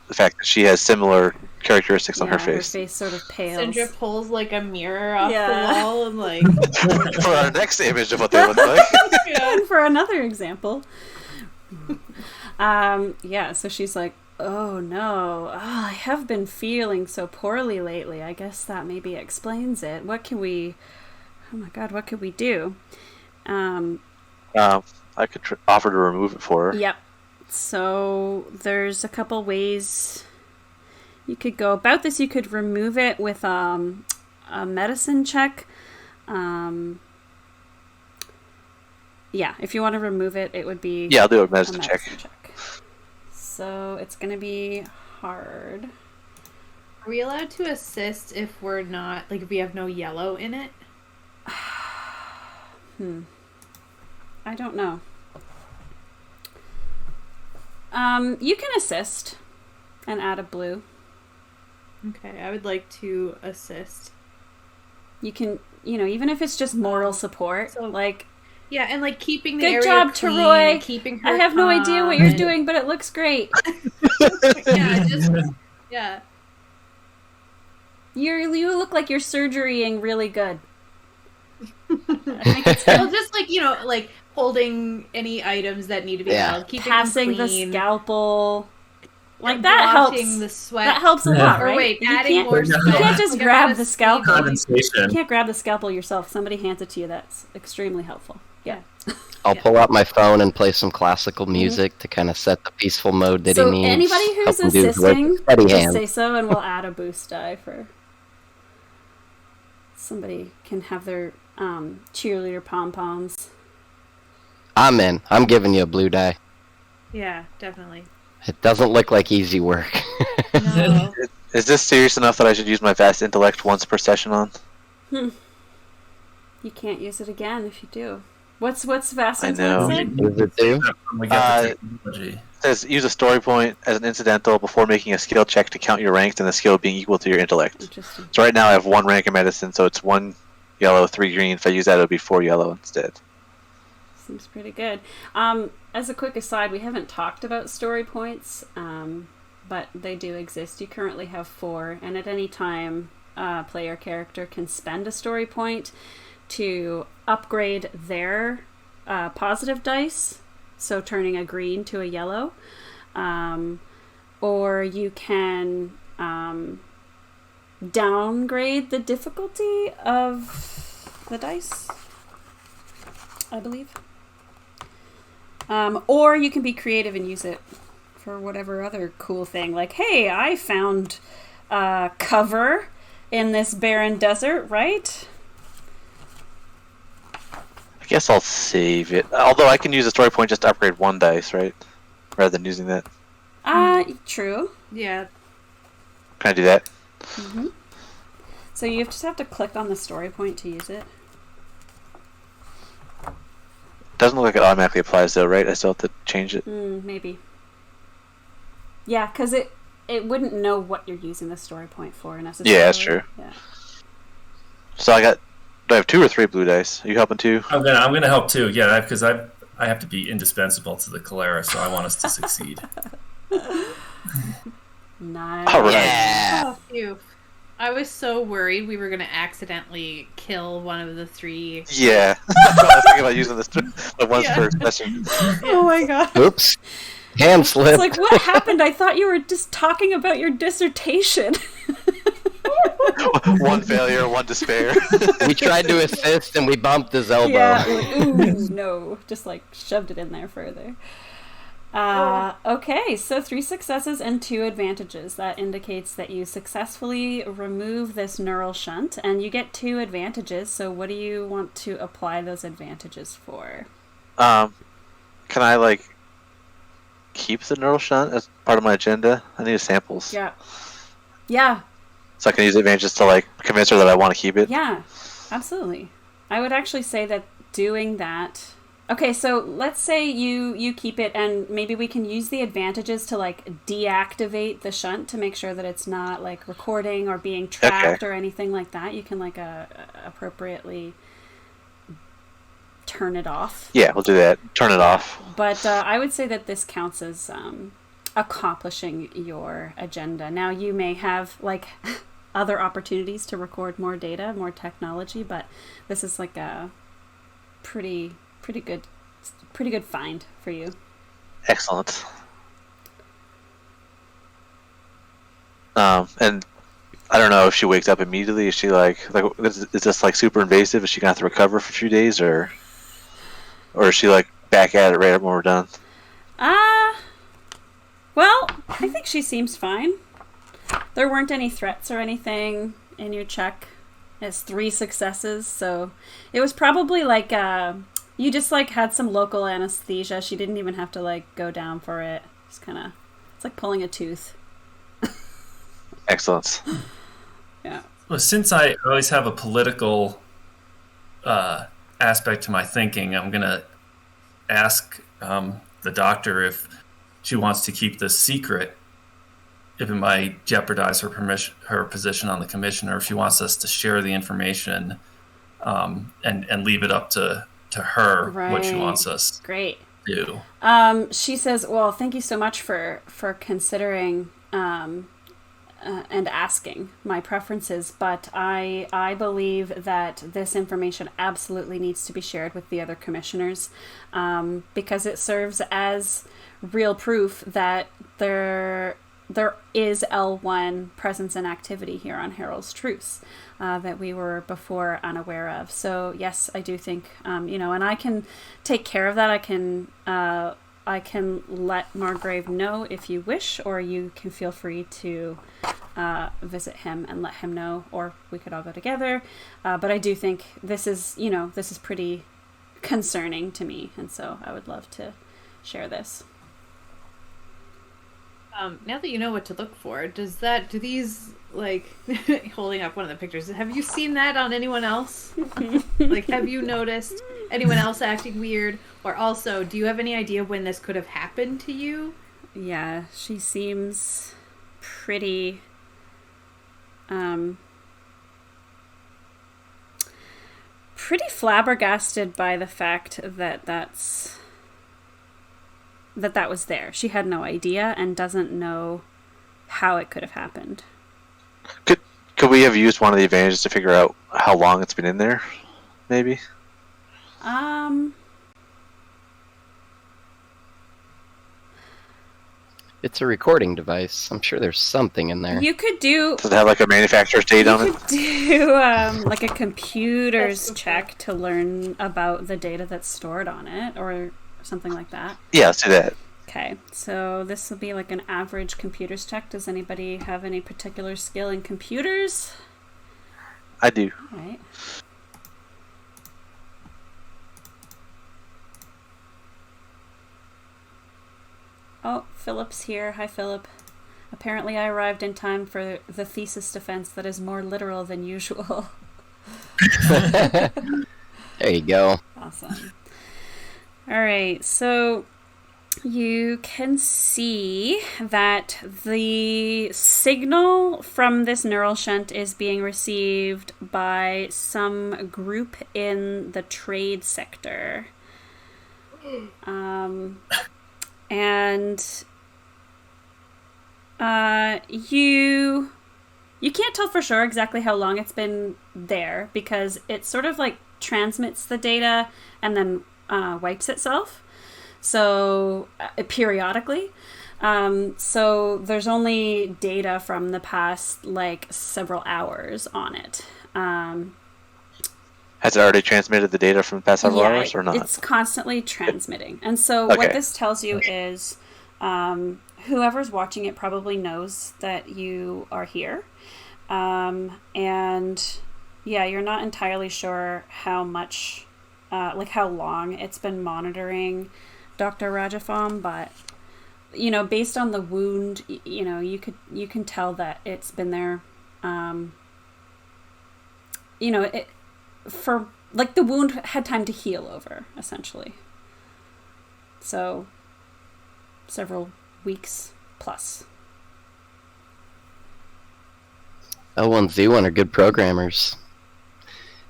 the fact that she has similar characteristics on her face. Her face sort of pales. Sandra pulls like a mirror off the wall and like... For our next image of what they look like. And for another example... so she's like, oh no, I have been feeling so poorly lately. I guess that maybe explains it. What could we do? I could offer to remove it for her. Yep. So there's a couple ways you could go about this. You could remove it with a medicine check. If you want to remove it, it would be... Yeah, I'll do a medicine check. So it's going to be hard. Are we allowed to assist if we're not, like, if we have no yellow in it? I don't know. You can assist and add a blue. Okay, I would like to assist. You can, even if it's just moral support, so, like... Yeah, and like keeping the good area job, clean, Teroy. Keeping her I have no idea what you're doing, but it looks great. You look like you're surgerying really good. I think it's Well, just like, like holding any items that need to be held, keeping passing them clean, the scalpel. Like that helps. The sweat. That helps a lot, right? Or wait, you adding can't, more sweat. You can't just grab the scalpel. Condensation. You can't grab the scalpel yourself. Somebody hands it to you. That's extremely helpful. Yeah. I'll pull out my phone and play some classical music to kind of set the peaceful mode that he needs. So anybody who's Help him do his work assisting, with steady just hand. say so, and we'll add a boost die for. Somebody can have their cheerleader pom poms. I'm in. I'm giving you a blue die. Yeah, definitely. It doesn't look like easy work. No. Is this serious enough that I should use my vast intellect once per session on? You can't use it again if you do. What's vast I know. intellect? It says use a story point as an incidental before making a skill check to count your ranks and the skill being equal to your intellect. Interesting. So right now I have 1 rank in medicine, so it's 1 yellow, 3 green. If I use that, it would be 4 yellow instead. Seems pretty good. As a quick aside, we haven't talked about story points, but they do exist. You currently have 4, and at any time, a player character can spend a story point to upgrade their positive dice, so turning a green to a yellow, or you can downgrade the difficulty of the dice, I believe. Or you can be creative and use it for whatever other cool thing. Like, hey, I found cover in this barren desert, right? I guess I'll save it. Although I can use a story point just to upgrade 1 dice, right? Rather than using that. True. Yeah. Can I do that? Mm-hmm. So you just have to click on the story point to use it. Doesn't look like it automatically applies though, right? I still have to change it. Maybe. Yeah, because it wouldn't know what you're using the story point for necessarily. Yeah, that's true. Yeah. So do I have 2 or 3 blue dice? Are you helping too? I'm gonna help too. Yeah, because I have to be indispensable to the Cholera, so I want us to succeed. Nice. All right. Yeah. Oh, phew. I was so worried we were going to accidentally kill one of the 3. Yeah. I was thinking about using the ones per session. Oh my god. Oops. Hand slip. It's like, what happened? I thought you were just talking about your dissertation. 1 failure, 1 despair. We tried to assist and we bumped his elbow. Yeah. Ooh, no. Just like shoved it in there further. Okay, so 3 successes and 2 advantages. That indicates that you successfully remove this neural shunt, and you get 2 advantages. So what do you want to apply those advantages for? Can I keep the neural shunt as part of my agenda? I need samples. Yeah. Yeah. So I can use advantages to convince her that I want to keep it. Yeah, absolutely. I would actually say that doing that. Okay, so let's say you keep it, and maybe we can use the advantages to deactivate the shunt to make sure that it's not recording or being tracked or anything like that. You can appropriately turn it off. Yeah, we'll do that. Turn it off. But I would say that this counts as accomplishing your agenda. Now you may have other opportunities to record more data, more technology, but this is a pretty good find for you. Excellent. And I don't know if she wakes up immediately. Is she is this super invasive? Is she gonna have to recover for a few days, or is she back at it right when we're done? Well, I think she seems fine. There weren't any threats or anything in your check. It's 3 successes, so it was probably you just had some local anesthesia. She didn't even have to go down for it. It's like pulling a tooth. Excellent. Yeah. Well, since I always have a political aspect to my thinking, I'm gonna ask the doctor if she wants to keep this secret, if it might jeopardize her position on the commission, or if she wants us to share the information and leave it up to her what she wants us Great. to do. She says, well, thank you so much for considering and asking my preferences, but I believe that this information absolutely needs to be shared with the other commissioners, because it serves as real proof that there is L1 presence and activity here on Herald's Truce that we were before unaware of. So yes, I do think, and I can take care of that. I can let Margrave know if you wish, or you can feel free to visit him and let him know, or we could all go together. But I do think this is pretty concerning to me, and so I would love to share this. Now that you know what to look for, do these, like, holding up one of the pictures, have you seen that on anyone else? Like, have you noticed anyone else acting weird? Or also, do you have any idea when this could have happened to you? Yeah, she seems pretty, pretty flabbergasted by the fact that that was there. She had no idea and doesn't know how it could have happened. Could we have used one of the advantages to figure out how long it's been in there? Maybe. It's a recording device. I'm sure there's something in there. You could do. Does it have like a manufacturer's date on it? You could do like a computer's check to learn about the data that's stored on it, or something like that. Yeah, let's do that. Okay, so this will be like an average computer's check. Does anybody have any particular skill in computers? I do. All right. Oh, Philip's here. Hi, Philip. Apparently I arrived in time for the thesis defense that is more literal than usual. There you go. Awesome. All right, so you can see that the signal from this neural shunt is being received by some group in the trade sector. And you can't tell for sure exactly how long it's been there, because it sort of like transmits the data and then wipes itself, so periodically. So there's only data from the past like several hours on it. Has it already transmitted the data from the past several hours or not? It's constantly transmitting. And so what this tells you is whoever's watching it probably knows that you are here. And yeah, you're not entirely sure how much, how long it's been monitoring Dr. Rajafam, but based on the wound, you can tell that it's been there. For like the wound had time to heal over, essentially. So several weeks plus. L1 Z1 are good programmers.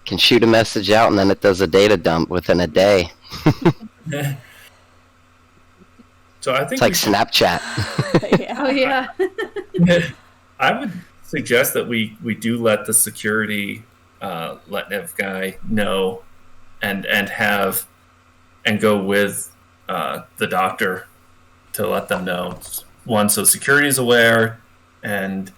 Can shoot a message out and then it does a data dump within a day. So I think it's like Snapchat. Yeah. Oh yeah. I would suggest that we do let the security Letnev guy know and go with the doctor to let them know. One, so security is aware, and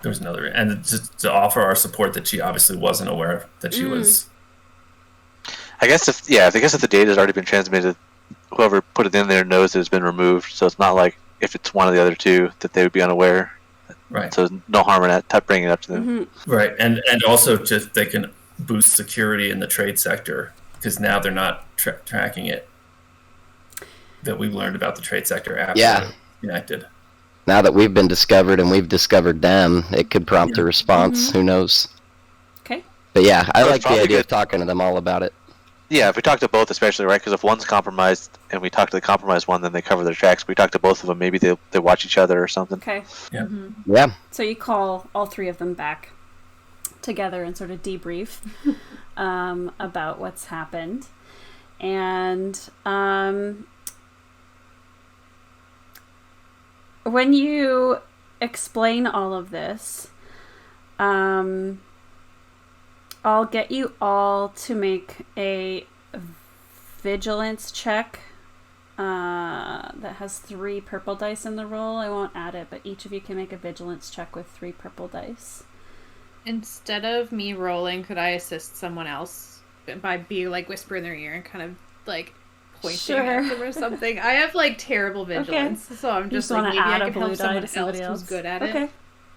there's another, and to offer our support that she obviously wasn't aware that she was. I guess if the data has already been transmitted, whoever put it in there knows that it's been removed. So it's not like if it's one of the other two that they would be unaware. Right. So no harm in that, bringing it up to them. Mm-hmm. Right, and also just they can boost security in the trade sector, because now they're not tracking it. That we've learned about the trade sector after they're connected. Now that we've been discovered and we've discovered them, it could prompt a response. Mm-hmm. Who knows? Okay. But yeah, I like the idea good. of talking to them all about it. Yeah, if we talk to both, especially, right? Because if one's compromised and we talk to the compromised one, then they cover their tracks. If we talk to both of them, maybe they watch each other or something. Okay. Yeah. Mm-hmm. Yeah. So you call all three of them back together and sort of debrief about what's happened. And when you explain all of this, I'll get you all to make a vigilance check that has 3 purple dice in the roll. I won't add it, but each of you can make a vigilance check with 3 purple dice. Instead of me rolling, could I assist someone else by being like whisper in their ear and kind of like pointing at them or something? I have like terrible vigilance, so I'm just like, maybe I can help someone else who's good at it.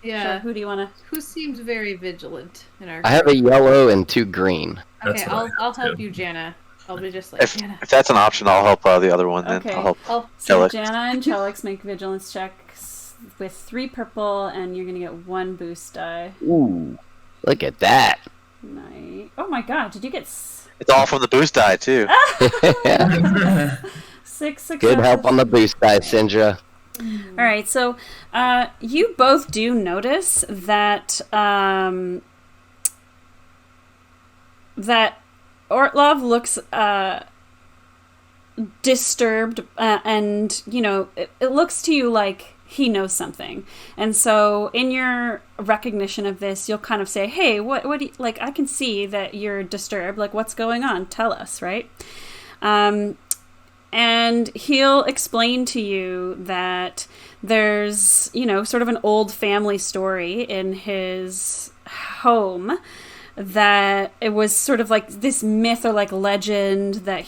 Yeah. Sure. Who do you want to? Who seems very vigilant in our? I have a yellow and 2 green. Okay, I'll help you, Jana. I'll be just like Jana. If that's an option, I'll help the other one. Then I'll help. So Jana and Chelix make vigilance checks with 3 purple, and you're gonna get 1 boost die. Ooh, look at that! Nice. Oh my god! Did you get? It's all from the boost die too. 6 successes. Good help on the boost die, Sindra. All right, so you both do notice that that Ortlov looks disturbed, and it looks to you like he knows something. And so in your recognition of this, you'll kind of say, "Hey, what do you, like? I can see that you're disturbed. Like, what's going on? Tell us, right?" And he'll explain to you that there's, sort of an old family story in his home, that it was sort of like this myth or like legend that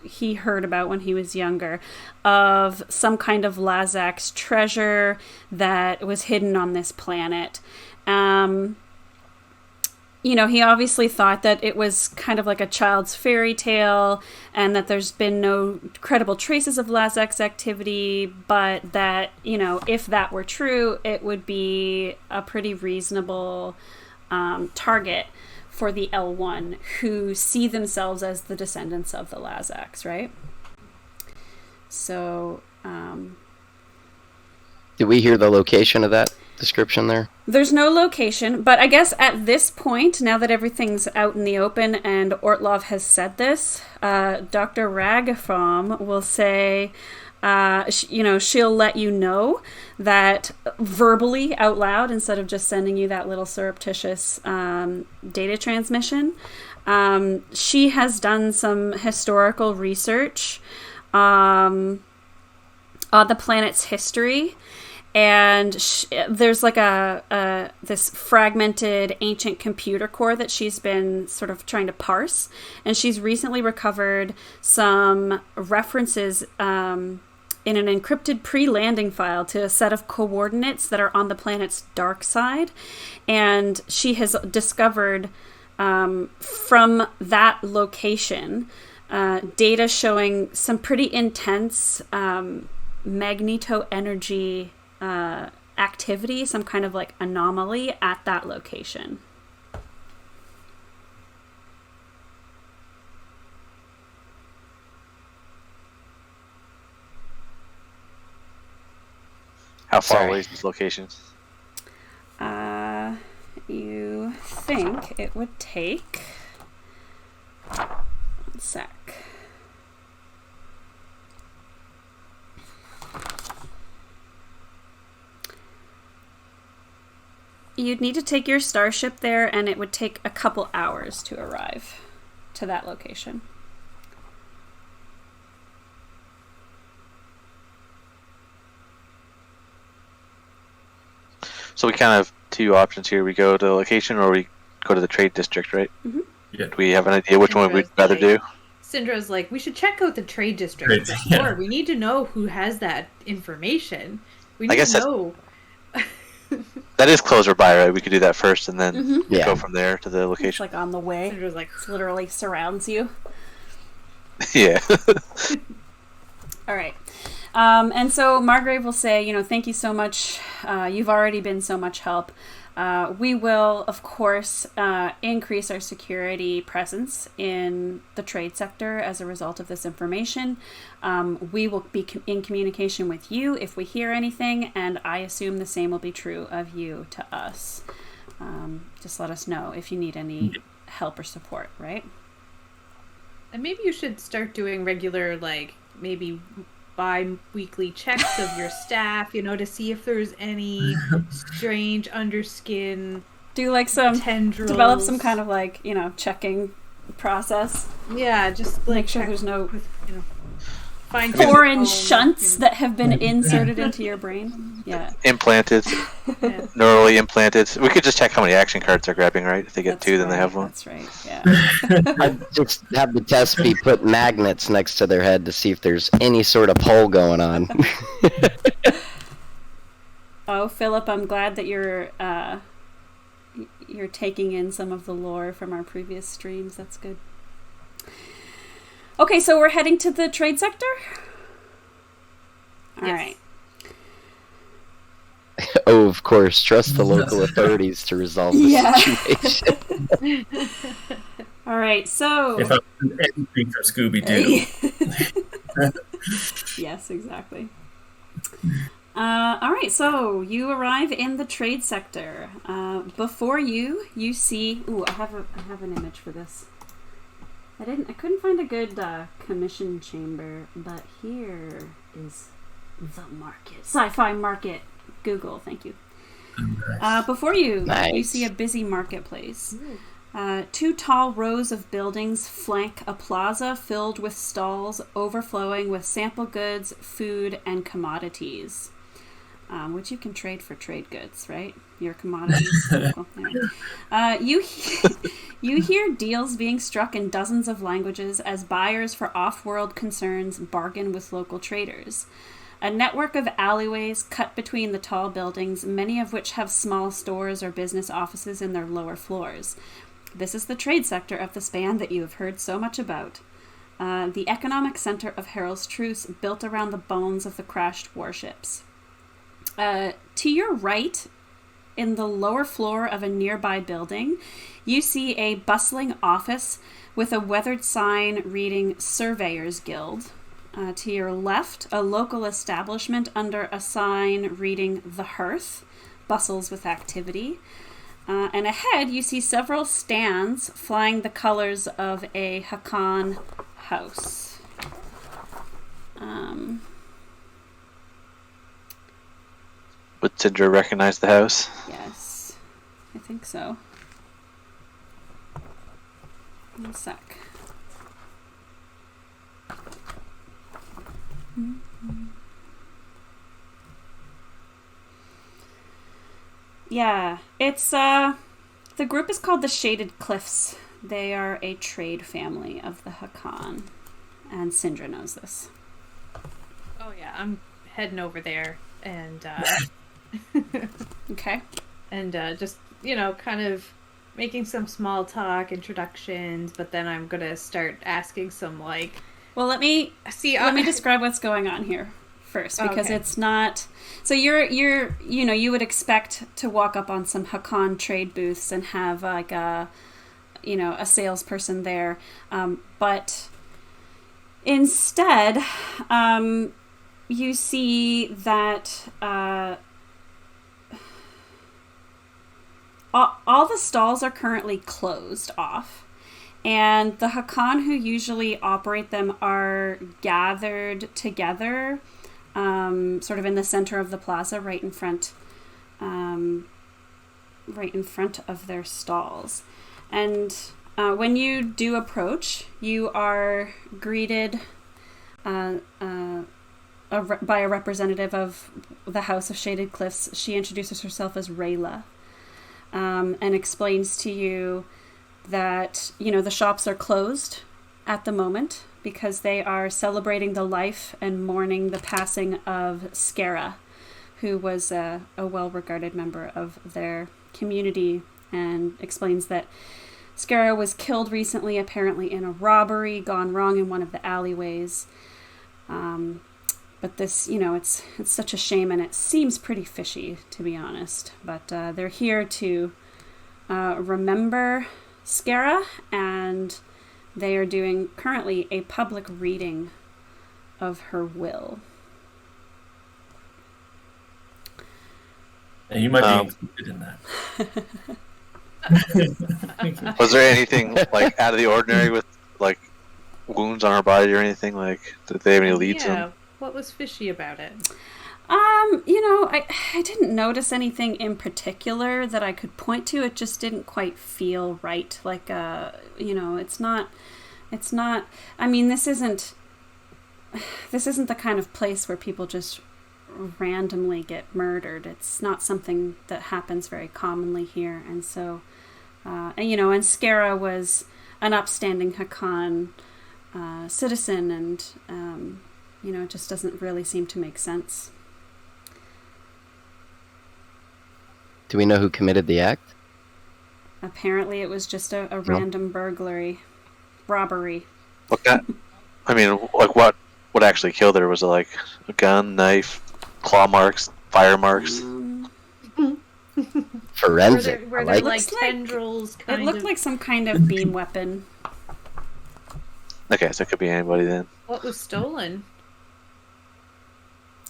he heard about when he was younger, of some kind of Lazak's treasure that was hidden on this planet. He obviously thought that it was kind of like a child's fairy tale, and that there's been no credible traces of Lazak's activity, but that, if that were true, it would be a pretty reasonable target for the L1, who see themselves as the descendants of the Lazaks, right? So, Did we hear the location of that description there? There's no location, but I guess at this point, now that everything's out in the open and Ortlov has said this, Dr. Ragafrom will say, she'll let you know that verbally out loud, instead of just sending you that little surreptitious data transmission. She has done some historical research on the planet's history. And there's like this fragmented ancient computer core that she's been sort of trying to parse. And she's recently recovered some references in an encrypted pre-landing file to a set of coordinates that are on the planet's dark side. And she has discovered from that location data showing some pretty intense magneto energy activity, some kind of like anomaly at that location. How far away is this location? You think it would take 1 sec. You'd need to take your starship there, and it would take a couple hours to arrive to that location. So we kind of have 2 options here. We go to the location, or we go to the trade district, right? Mm-hmm. Yeah. Do we have an idea which one we'd rather do? Syndra's like, we should check out the trade district before. We need to know who has that information. We need to know. That is closer by, right? We could do that first and then go from there to the location. It's like on the way. Syndra's like, it literally surrounds you. Yeah. All right. And so Margrave will say, thank you so much. You've already been so much help. We will, of course, increase our security presence in the trade sector as a result of this information. We will be in communication with you if we hear anything, and I assume the same will be true of you to us. Just let us know if you need any help or support, right? And maybe you should start doing regular, like, maybe bi-weekly checks of your staff, to see if there's any strange underskin Do like some tendrils. Develop some kind of checking process. Yeah, just make sure there's no find foreign shunts that have been inserted into your brain. Yeah. Implanted. Yeah. Neurally implanted. We could just check how many action cards they're grabbing, right? If they get two, then they have one. That's right, yeah. I'd just have the test be put magnets next to their head to see if there's any sort of pull going on. Oh, Philip, I'm glad that you're taking in some of the lore from our previous streams. That's good. Okay, so we're heading to the trade sector? All right. Oh, of course. Trust the local authorities to resolve the situation. All right, so... If I was anything for Scooby-Doo. Yes, exactly. All right, so you arrive in the trade sector. Before you see... Ooh, I have an image for this. I couldn't find a good commission chamber, but here is the market. Sci-fi market. Google, thank you. Nice. Before you, Nice. you see a busy marketplace. 2 tall rows of buildings flank a plaza filled with stalls overflowing with sample goods, food, and commodities. Which you can trade for trade goods, right? Your commodities. Cool. Anyway. You hear deals being struck in dozens of languages as buyers for off-world concerns bargain with local traders. A network of alleyways cut between the tall buildings, many of which have small stores or business offices in their lower floors. This is the trade sector of the span that you have heard so much about. The economic center of Harrow's Truce, built around the bones of the crashed warships. To your right, in the lower floor of a nearby building, you see a bustling office with a weathered sign reading Surveyors Guild. To your left, a local establishment under a sign reading The Hearth bustles with activity. And ahead, you see several stands flying the colors of a Hakan house. Would Sindra recognize the house? Yes, I think so. One sec. Yeah, it's the group is called the Shaded Cliffs. They are a trade family of the Hakan, and Sindra knows this. Oh yeah, I'm heading over there and Okay. And just kind of making some small talk introductions, but then I'm gonna start asking some Well, let me describe what's going on here first, because Okay. it's not. So you would expect to walk up on some Hakan trade booths and have a salesperson there, but instead, you see that all the stalls are currently closed off. And the Hakan who usually operate them are gathered together, sort of in the center of the plaza, right in front of their stalls. And when you do approach, you are greeted by a representative of the House of Shaded Cliffs. She introduces herself as Rayla, and explains to you that, the shops are closed at the moment because they are celebrating the life and mourning the passing of Skara, who was a well-regarded member of their community, and explains that Skara was killed recently, apparently in a robbery gone wrong in one of the alleyways. But this, it's such a shame, and it seems pretty fishy, to be honest. But they're here to remember Skara, and they are doing currently a public reading of her will. And you might be included in that. Was there anything out of the ordinary with wounds on her body or anything? Did they have any leads? Yeah. What was fishy about it? I didn't notice anything in particular that I could point to. It just didn't quite feel right. Like, it's not, I mean, this isn't the kind of place where people just randomly get murdered. It's not something that happens very commonly here. And so, and Skara was an upstanding Hakan citizen, and, it just doesn't really seem to make sense. Do we know who committed the act? Apparently it was just a random robbery. What kind? I mean, like what actually killed her? Was it like a gun, knife, claw marks, fire marks? Forensic. Were there like tendrils? It looked like some kind of beam weapon. Okay, so it could be anybody then. What was stolen?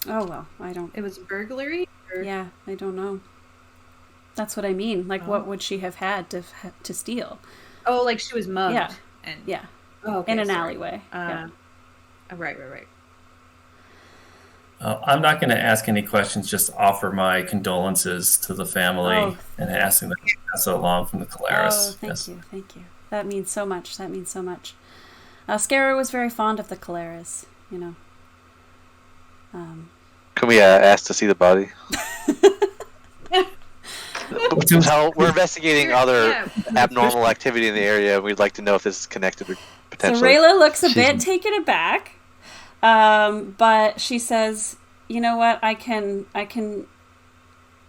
Oh, well, I don't... It was burglary? Or... Yeah, I don't know. That's what I mean. Like, what would she have had to steal? Oh, like she was mugged. Yeah. And... Yeah. Oh, okay, in an alleyway. Yeah. Right. I'm not going to ask any questions, just offer my condolences to the family and asking them to pass it along from the Caleres. Oh, thank you. That means so much. Skara was very fond of the Caleres, Can we ask to see the body? We're investigating other abnormal activity in the area, and we'd like to know if this is connected or potentially. So Rayla looks a bit taken aback, but she says, "You know what? I can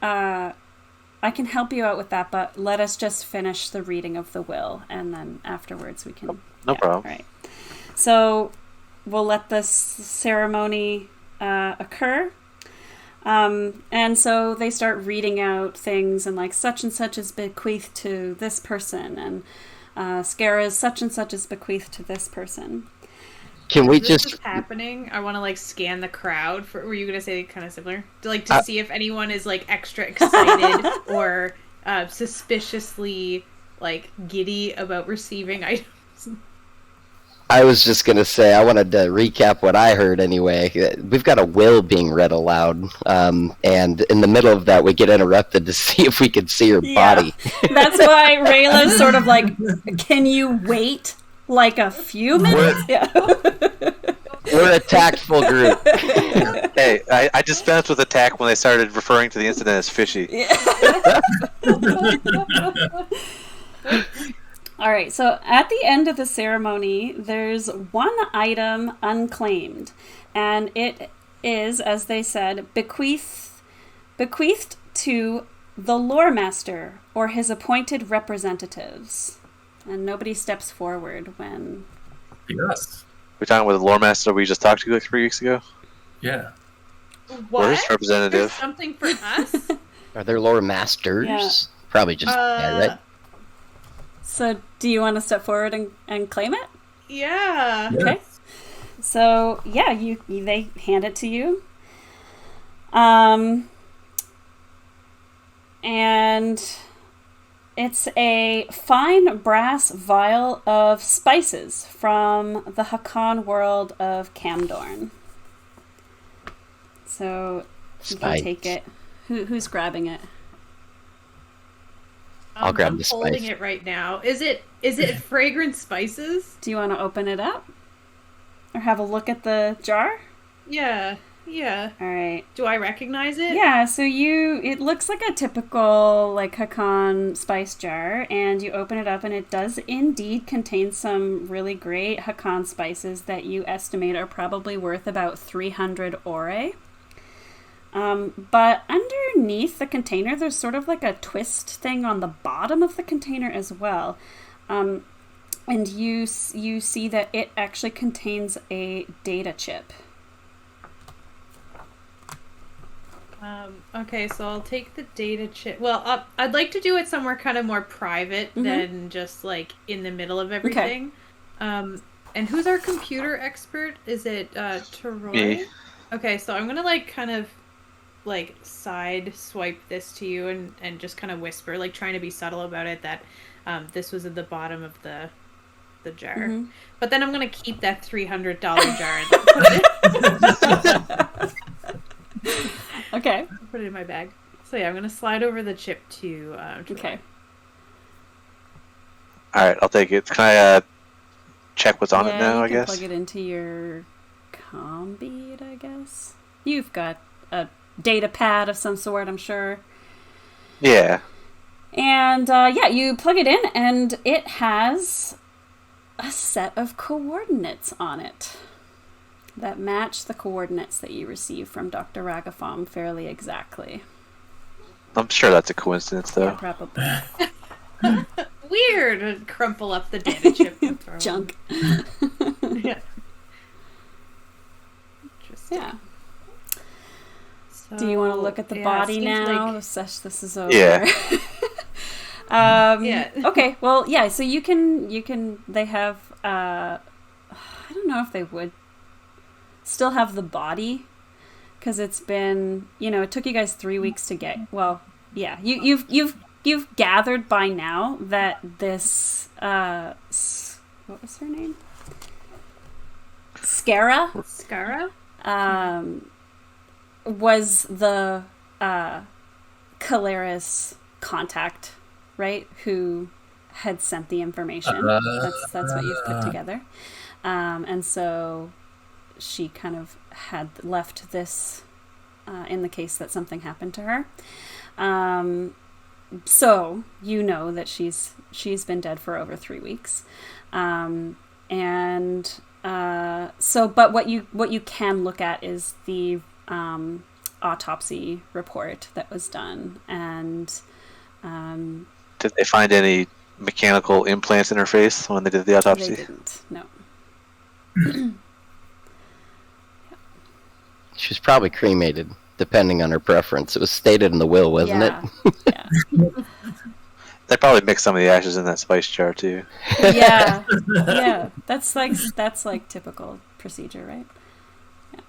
help you out with that, but let us just finish the reading of the will, and then afterwards we can." No problem. All right. So we'll let this ceremony occur. And so they start reading out things, and like such and such is bequeathed to this person, and Skara's such and such is bequeathed to this person. Can we this just is happening? I want to like scan the crowd. Were you gonna say kind of similar? To see if anyone is like extra excited or suspiciously like giddy about receiving items. I was just going to say, I wanted to recap what I heard anyway. We've got a will being read aloud, and in the middle of that, we get interrupted to see if we could see her body. That's why Rayla's sort of like, can you wait like a few minutes? We're a tactful group. Hey, I dispensed with attack when they started referring to the incident as fishy. All right, so at the end of the ceremony, there's one item unclaimed, and it is, as they said, bequeathed to the lore master or his appointed representatives. And nobody steps forward when... Yes. We're talking with the lore master we just talked to like 3 weeks ago? Yeah. What? Or his representative. There's something for us? Are there lore masters? Yeah. Probably just right? So, do you want to step forward and claim it? Yeah. Okay. So, yeah, they hand it to you. And it's a fine brass vial of spices from the Hakan world of Camdorn. So, you can take it. Who's grabbing it? I'll grab the I'm holding spice. it right now. Is it fragrant spices? Do you want to open it up? Or have a look at the jar? Yeah. All right. Do I recognize it? Yeah, so it looks like a typical like Hakan spice jar, and you open it up and it does indeed contain some really great Hakan spices that you estimate are probably worth about 300 ore. But underneath the container, there's sort of like a twist thing on the bottom of the container as well. And you see that it actually contains a data chip. Okay, so I'll take the data chip. Well, I'd like to do it somewhere kind of more private than just like in the middle of everything. Okay. And who's our computer expert? Is it Teroy? Me. Okay, so I'm gonna like kind of like side swipe this to you and just kind of whisper, like trying to be subtle about it, that this was at the bottom of the the jar. Mm-hmm. But then I'm gonna keep that $300 jar and put it Okay. put it in my bag. So yeah, I'm gonna slide over the chip to Troy. Okay. All right, I'll take it. Can I check what's on it now? You I can guess. plug it into your combeat, I guess. You've got a data pad of some sort, I'm sure. Yeah. And you plug it in, and it has a set of coordinates on it that match the coordinates that you received from Dr. Ragathon fairly exactly. I'm sure that's a coincidence, though. Yeah, probably. Weird. And crumple up the data chip and throw it. Junk. Yeah. Interesting. Yeah. So, Do you want to look at the body it seems now? like- This is over. Yeah. Yeah. Okay. Well, yeah. So you can. They have. I don't know if they would still have the body, because it's been. It took you guys 3 weeks to get. Well, yeah. You've gathered by now that Uh, this. What was her name? Skara. Skara? Was the Caleris contact, right? Who had sent the information. That's what you've put together. And so she kind of had left this in the case that something happened to her. So you know that she's been dead for over 3 weeks. But what you can look at is the autopsy report that was done, and Did they find any mechanical implants in her face when they did the autopsy? they didn't. No. She's probably cremated, depending on her preference. It was stated in the will, wasn't it? Yeah. They probably mixed some of the ashes in that spice jar too. Yeah. Yeah. That's like typical procedure, right? Yeah.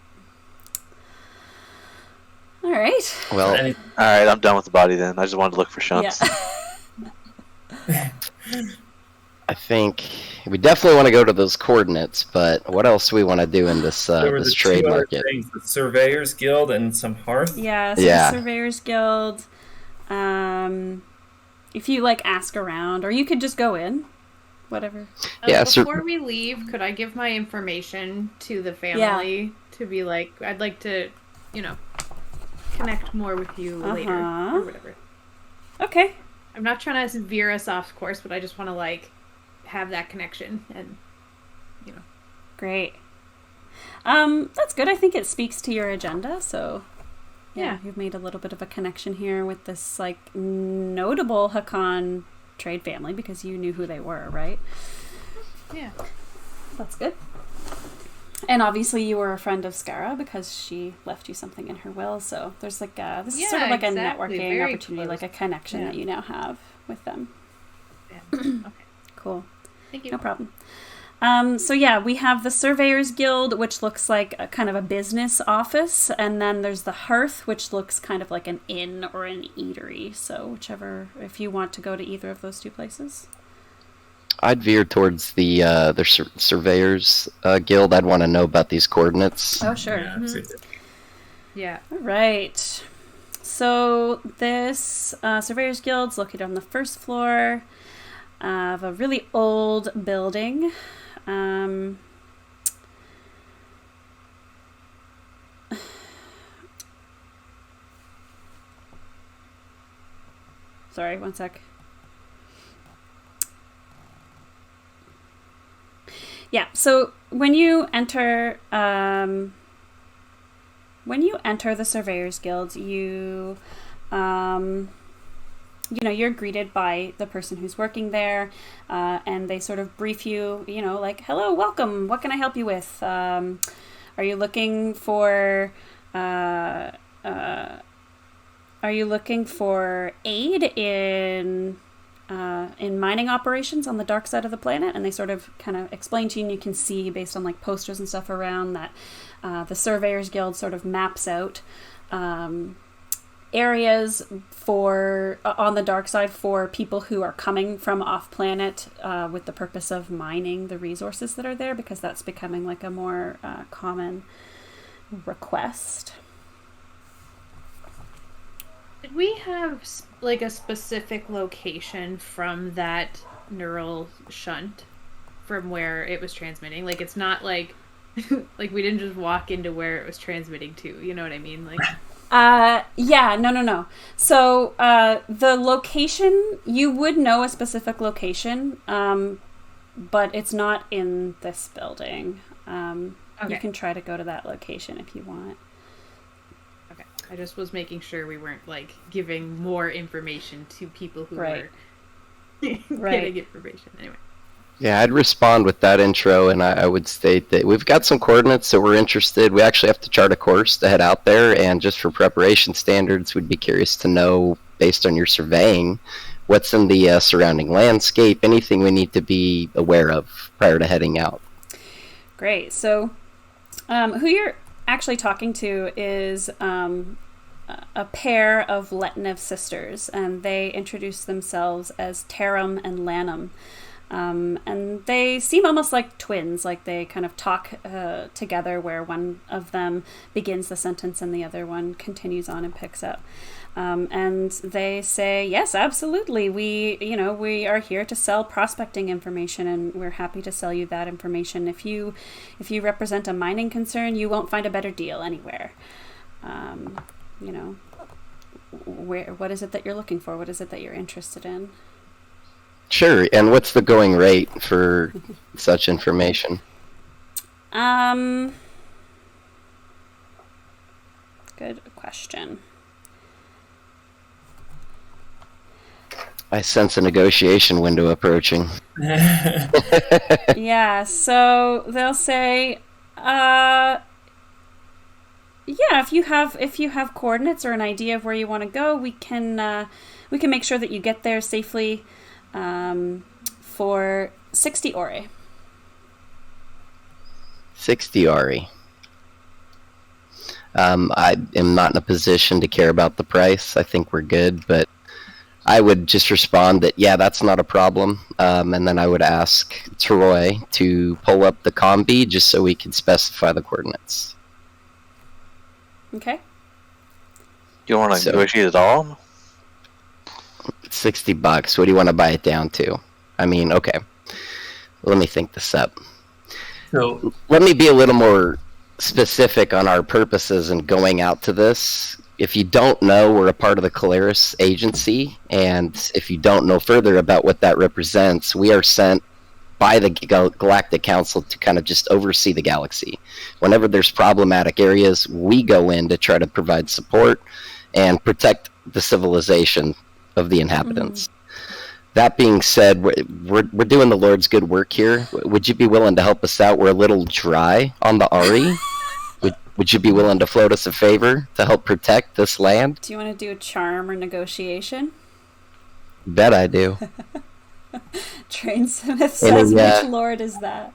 All right. Well, All right, I'm done with the body then. I just wanted to look for shunts. Yeah. I think we definitely want to go to those coordinates, but what else do we want to do in this There were this the trade two other market? things, the Surveyors Guild and some hearth. Yeah. So Yeah. the Surveyors Guild. If you ask around, or you could just go in, whatever. Yeah, Before we leave, could I give my information to the family to be like, I'd like to, connect more with you later or whatever. Okay. I'm not trying to veer us off course, but I just want to have that connection and, Great. That's good. I think it speaks to your agenda, so Yeah. you've made a little bit of a connection here with this notable Hakan trade family because you knew who they were, right? Yeah. That's good. And obviously you were a friend of Skara because she left you something in her will, so there's this is sort of Yeah, a exactly. networking Very opportunity, close. a connection Yeah. that you now have with them. Yeah. Okay. Cool. Thank you. No problem. We have the Surveyors Guild, which looks like a kind of a business office, and then there's the Hearth, which looks kind of like an inn or an eatery. So whichever, if you want to go to either of those two places. I'd veer towards the Surveyors Guild. I'd want to know about these coordinates. Oh, sure. Yeah, Mhm. Yeah. All right. So this Surveyors Guild's located on the first floor of a really old building. Sorry, one sec. Yeah, so when you enter the Surveyors Guild, you're greeted by the person who's working there, and they sort of brief you, hello, welcome, what can I help you with? Are you looking for aid in mining operations on the dark side of the planet? And they sort of kind of explain to you, and you can see based on posters and stuff around that the Surveyors Guild sort of maps out areas for on the dark side for people who are coming from off planet with the purpose of mining the resources that are there, because that's becoming like a more common request. Did we have like a specific location from that neural shunt from where it was transmitting? Like, it's not like like we didn't just walk into where it was transmitting to, you know what I mean? Like yeah, no. So the location, you would know a specific location, but it's not in this building. Okay. You can try to go to that location if you want. Okay. I just was making sure we weren't like giving more information to people who Right. were getting information. Anyway. Yeah, I'd respond with that intro, and I would state that we've got some coordinates that we're interested. We actually have to chart a course to head out there, and just for preparation standards, we'd be curious to know, based on your surveying, what's in the surrounding landscape, anything we need to be aware of prior to heading out. Great. So who you're actually talking to is a pair of Letnev sisters, and they introduce themselves as Tarum and Lanham. And they seem almost like twins, like they kind of talk together, where one of them begins the sentence and the other one continues on and picks up. And they say, yes, absolutely. We are here to sell prospecting information, and we're happy to sell you that information. If you represent a mining concern, you won't find a better deal anywhere. What is it that you're looking for? What is it that you're interested in? Sure, and what's the going rate for such information? Good question. I sense a negotiation window approaching. Yeah, so they'll say, yeah, if you have coordinates or an idea of where you want to go, we can make sure that you get there safely. For 60 ore. 60 ore. I am not in a position to care about the price. I think we're good, but I would just respond that, yeah, that's not a problem. And then I would ask Troy to pull up the combi just so we can specify the coordinates. Okay. You don't want to negotiate at all? $60. What do you want to buy it down to? I mean, okay. Let me think this up. So let me be a little more specific on our purposes in going out to this. If you don't know, we're a part of the Colaris agency, and if you don't know further about what that represents, we are sent by the Galactic Council to kind of just oversee the galaxy. Whenever there's problematic areas, we go in to try to provide support and protect the civilization of the inhabitants. That being said, we're doing the Lord's good work here. Would you be willing to help us out? We're a little dry on the RE. Would you be willing to float us a favor to help protect this land? Do you want to do a charm or negotiation? Bet I do. Trainsmith says, which lord is that?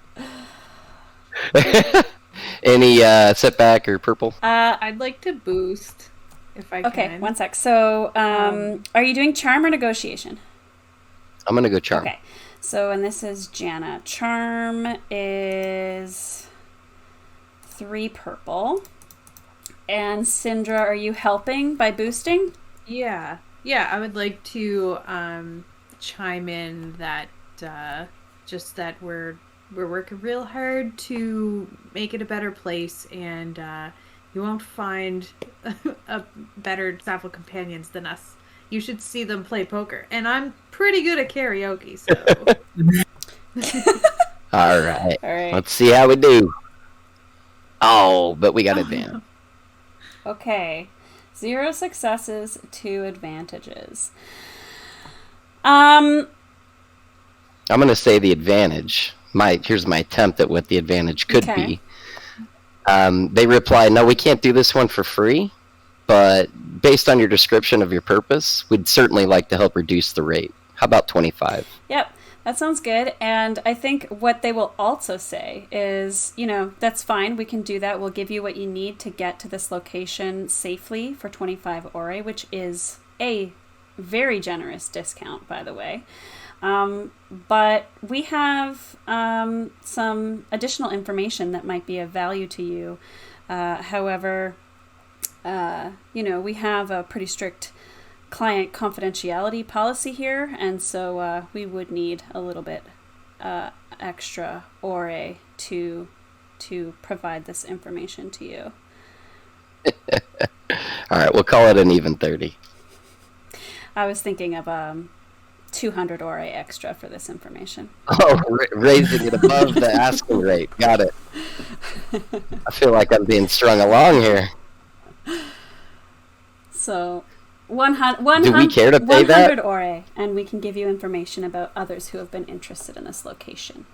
Any setback or purple? I'd like to boost. If I okay, can. one sec. So, are you doing charm or negotiation? I'm going to go charm. Okay. So, and this is Jana. Charm is 3 purple. And Syndra, are you helping by boosting? Yeah, I would like to chime in that just that we're working real hard to make it a better place, and you won't find a better staffel companions than us. You should see them play poker, and I'm pretty good at karaoke, so. All right. Let's see how we do. Oh, but we got advantage. Okay. 0 successes, 2 advantages. I'm going to say the advantage. Here's my attempt at what the advantage could be. They reply, no, we can't do this one for free, but based on your description of your purpose, we'd certainly like to help reduce the rate. How about 25? Yep, That sounds good. And I think what they will also say is, that's fine. We can do that. We'll give you what you need to get to this location safely for 25 ore, which is a very generous discount, by the way. But we have some additional information that might be of value to you. However, we have a pretty strict client confidentiality policy here, and so we would need a little bit extra ore to provide this information to you. All right, we'll call it an even 30. I was thinking of 200 ore extra for this information. Oh, raising it above the asking rate. Got it. I feel like I'm being strung along here. So 100 Do we care to pay 100 that? ore, and we can give you information about others who have been interested in this location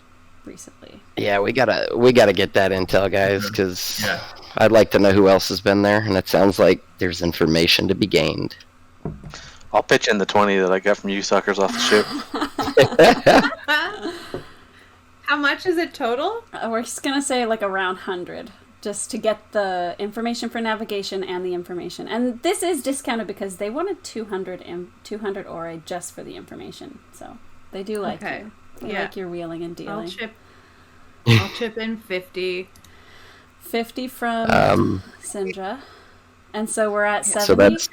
recently. Yeah, we gotta get that intel, guys, because I'd like to know who else has been there, and it sounds like there's information to be gained. I'll pitch in the 20 that I got from you suckers off the ship. How much is it total? We're just gonna say like around 100. Just to get the information for navigation and the information. And this is discounted because they wanted 200 ore just for the information. So they do like you. They like your wheeling and dealing. I'll chip in 50. 50 from Sindra. And so we're at 70. So that's...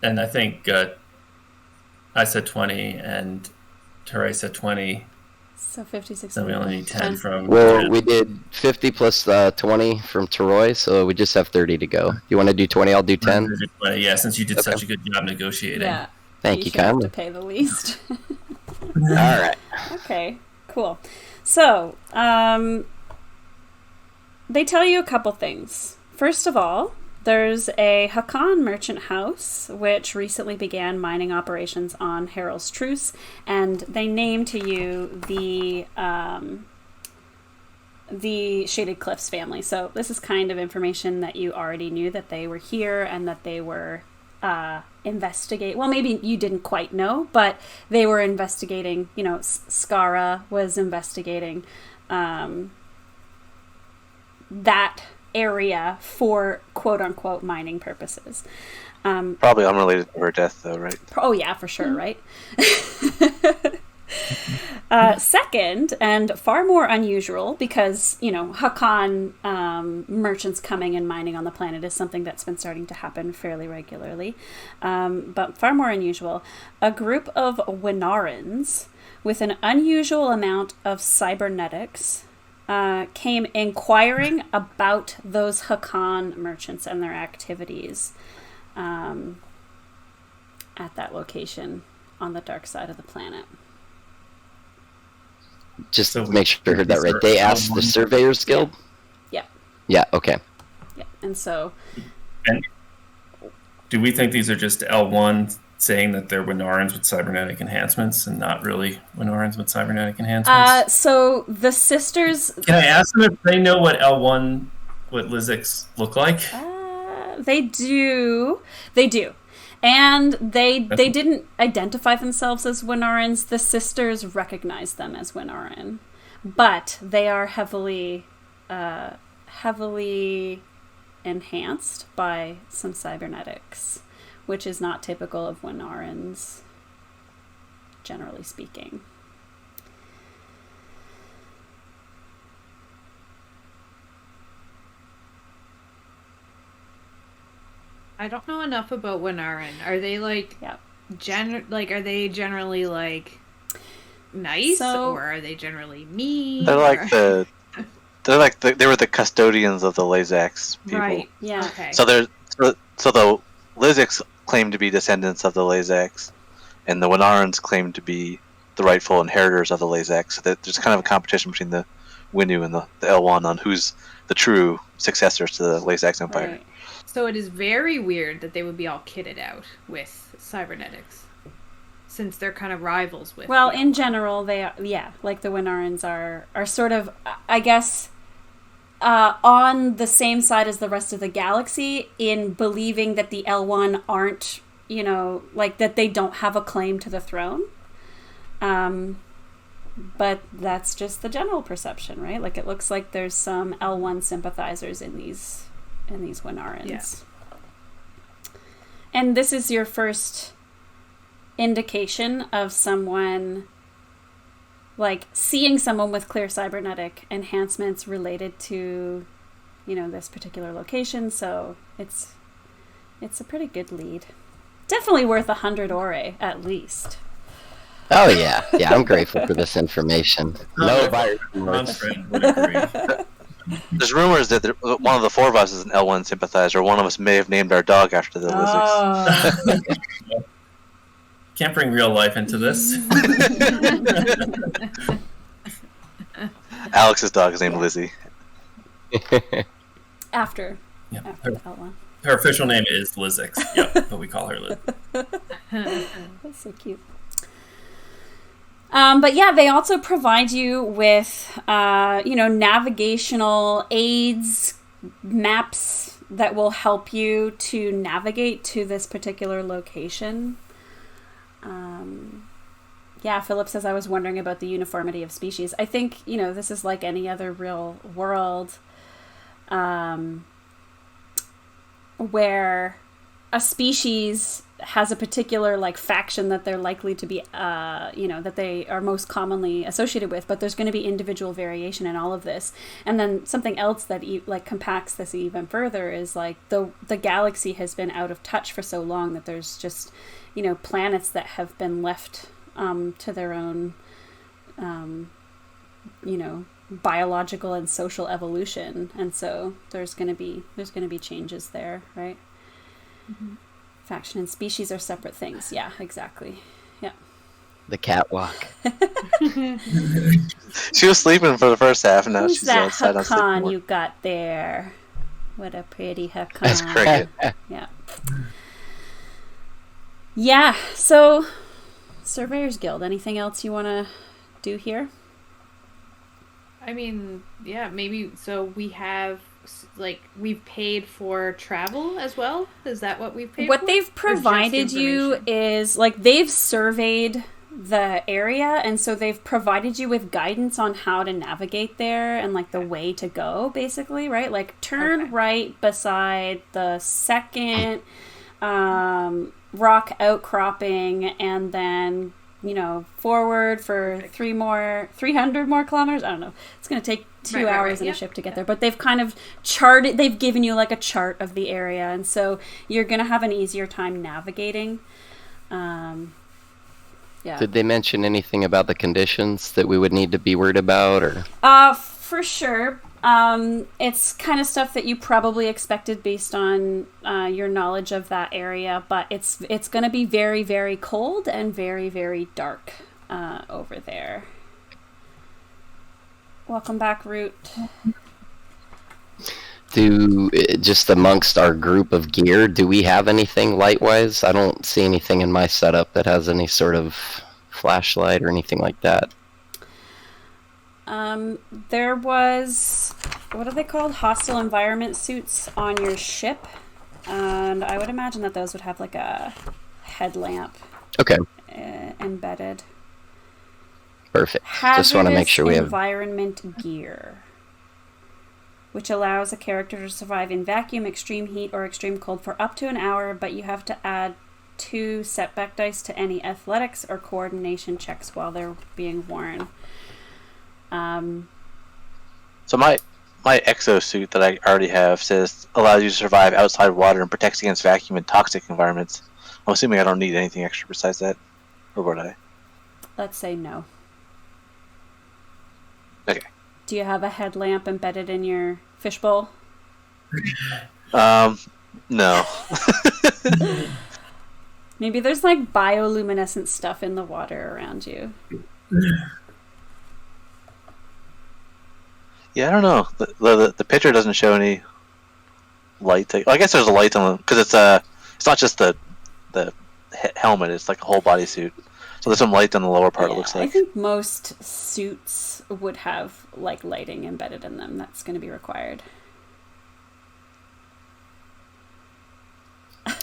And I think I said 20 and Teray said 20. So 56. So we only need 10 from... Well, we did 50 plus 20 from Teroy, so we just have 30 to go. You want to do 20? I'll do 10. Yeah, since you did such a good job negotiating. Yeah. Thank you kindly. To pay the least. All right. Okay, cool. So, they tell you a couple things. First of all, there's a Hakan merchant house, which recently began mining operations on Harrell's Truce, and they name to you the Shaded Cliffs family. So this is kind of information that you already knew, that they were here and that they were investigate. Well, maybe you didn't quite know, but they were investigating. Skara was investigating that area for quote-unquote mining purposes. Probably unrelated to her death, though, right? Oh, yeah, for sure, right? Second, and far more unusual, because, Hakan merchants coming and mining on the planet is something that's been starting to happen fairly regularly. But far more unusual, a group of Winarans with an unusual amount of cybernetics came inquiring about those Hakan merchants and their activities at that location on the dark side of the planet. Just to make sure I heard that right. They asked the Surveyors Guild? Yeah. Yeah, okay. Yeah, and so... And do we think these are just L1 saying that they're Winarans with cybernetic enhancements and not really Winarans with cybernetic enhancements? So the sisters... Can I ask them if they know what L1, what Lizics look like? They do. They do. And they didn't identify themselves as Winarans. The sisters recognize them as Winaran. But they are heavily enhanced by some cybernetics, which is not typical of Winarans, generally speaking. I don't know enough about Winaran. Are they are they generally nice, or are they generally mean? They're like they were the custodians of the Lazax people. Right. Yeah. Okay. So the Lizics claim to be descendants of the Lazax, and the Winarans claim to be the rightful inheritors of the Lazax. So that there's kind of a competition between the Winu and the L1 on who's the true successors to the Lazax Empire. Right. So it is very weird that they would be all kitted out with cybernetics, since they're kind of rivals with. Well, in general, they are, like the Winarans are sort of, I guess, on the same side as the rest of the galaxy in believing that the L1 aren't, that they don't have a claim to the throne. But that's just the general perception, right? Like, it looks like there's some L1 sympathizers in these Winarans. Yeah. And this is your first indication of someone, like, seeing someone with clear cybernetic enhancements related to, this particular location. So it's a pretty good lead. Definitely worth 100 ore at least. Oh yeah, I'm grateful for this information. No virus. Friend would agree. There's rumors that one of the four of us is an L1 sympathizer. One of us may have named our dog after the Lizzix. Can't bring real life into this. Alex's dog is named Lizzie. After Yeah. L1. Her official name is Lizzix. Yep, but we call her Liz. That's so cute. But yeah, they also provide you with, navigational aids, maps that will help you to navigate to this particular location. Philip says, I was wondering about the uniformity of species. I think, this is like any other real world, where a species has a particular faction that they're likely to be, that they are most commonly associated with, but there's going to be individual variation in all of this. And then something else that compacts this even further is the galaxy has been out of touch for so long that there's just, planets that have been left to their own, biological and social evolution. And so there's going to be changes there, right? Mm-hmm. Faction and species are separate things. Yeah, exactly. Yeah. The catwalk. She was sleeping for the first half, and now Who's she's that outside on Hakan sleeping. you got there? What a pretty Hakan. That's cricket. Yeah. Yeah. So, Surveyors Guild. Anything else you want to do here? I mean, yeah, maybe. So we have, we've paid for travel as well? Is that what we've paid for? What they've provided you is, they've surveyed the area, and so they've provided you with guidance on how to navigate there and, the way to go, basically, right? Turn right beside the second rock outcropping, and then forward for 300 more kilometers. I don't know. It's going to take 2 hours in a ship to get there. But they've kind of charted, they've given you a chart of the area. And so you're going to have an easier time navigating. Yeah. Did they mention anything about the conditions that we would need to be worried about? Or? For sure. It's kind of stuff that you probably expected based on your knowledge of that area, but it's going to be very, very cold and very, very dark over there. Welcome back, Root. Just amongst our group of gear, do we have anything light-wise? I don't see anything in my setup that has any sort of flashlight or anything like that. There was, what are they called? Hostile environment suits on your ship. And I would imagine that those would have a headlamp. Okay. Embedded. Perfect. Hazardous Just want to make sure we have environment gear, which allows a character to survive in vacuum, extreme heat, or extreme cold for up to an hour, but you have to add 2 setback dice to any athletics or coordination checks while they're being worn. So my exosuit that I already have says allows you to survive outside water and protects against vacuum and toxic environments. I'm assuming I don't need anything extra besides that, or would I? Let's say no. Okay. Do you have a headlamp embedded in your fishbowl? No. Maybe there's bioluminescent stuff in the water around you. Yeah, I don't know. The picture doesn't show any light. I guess there's a light on because it's not just the helmet. It's a whole bodysuit. So there's some light on the lower part. Yeah, It looks like. I think most suits would have lighting embedded in them. That's going to be required.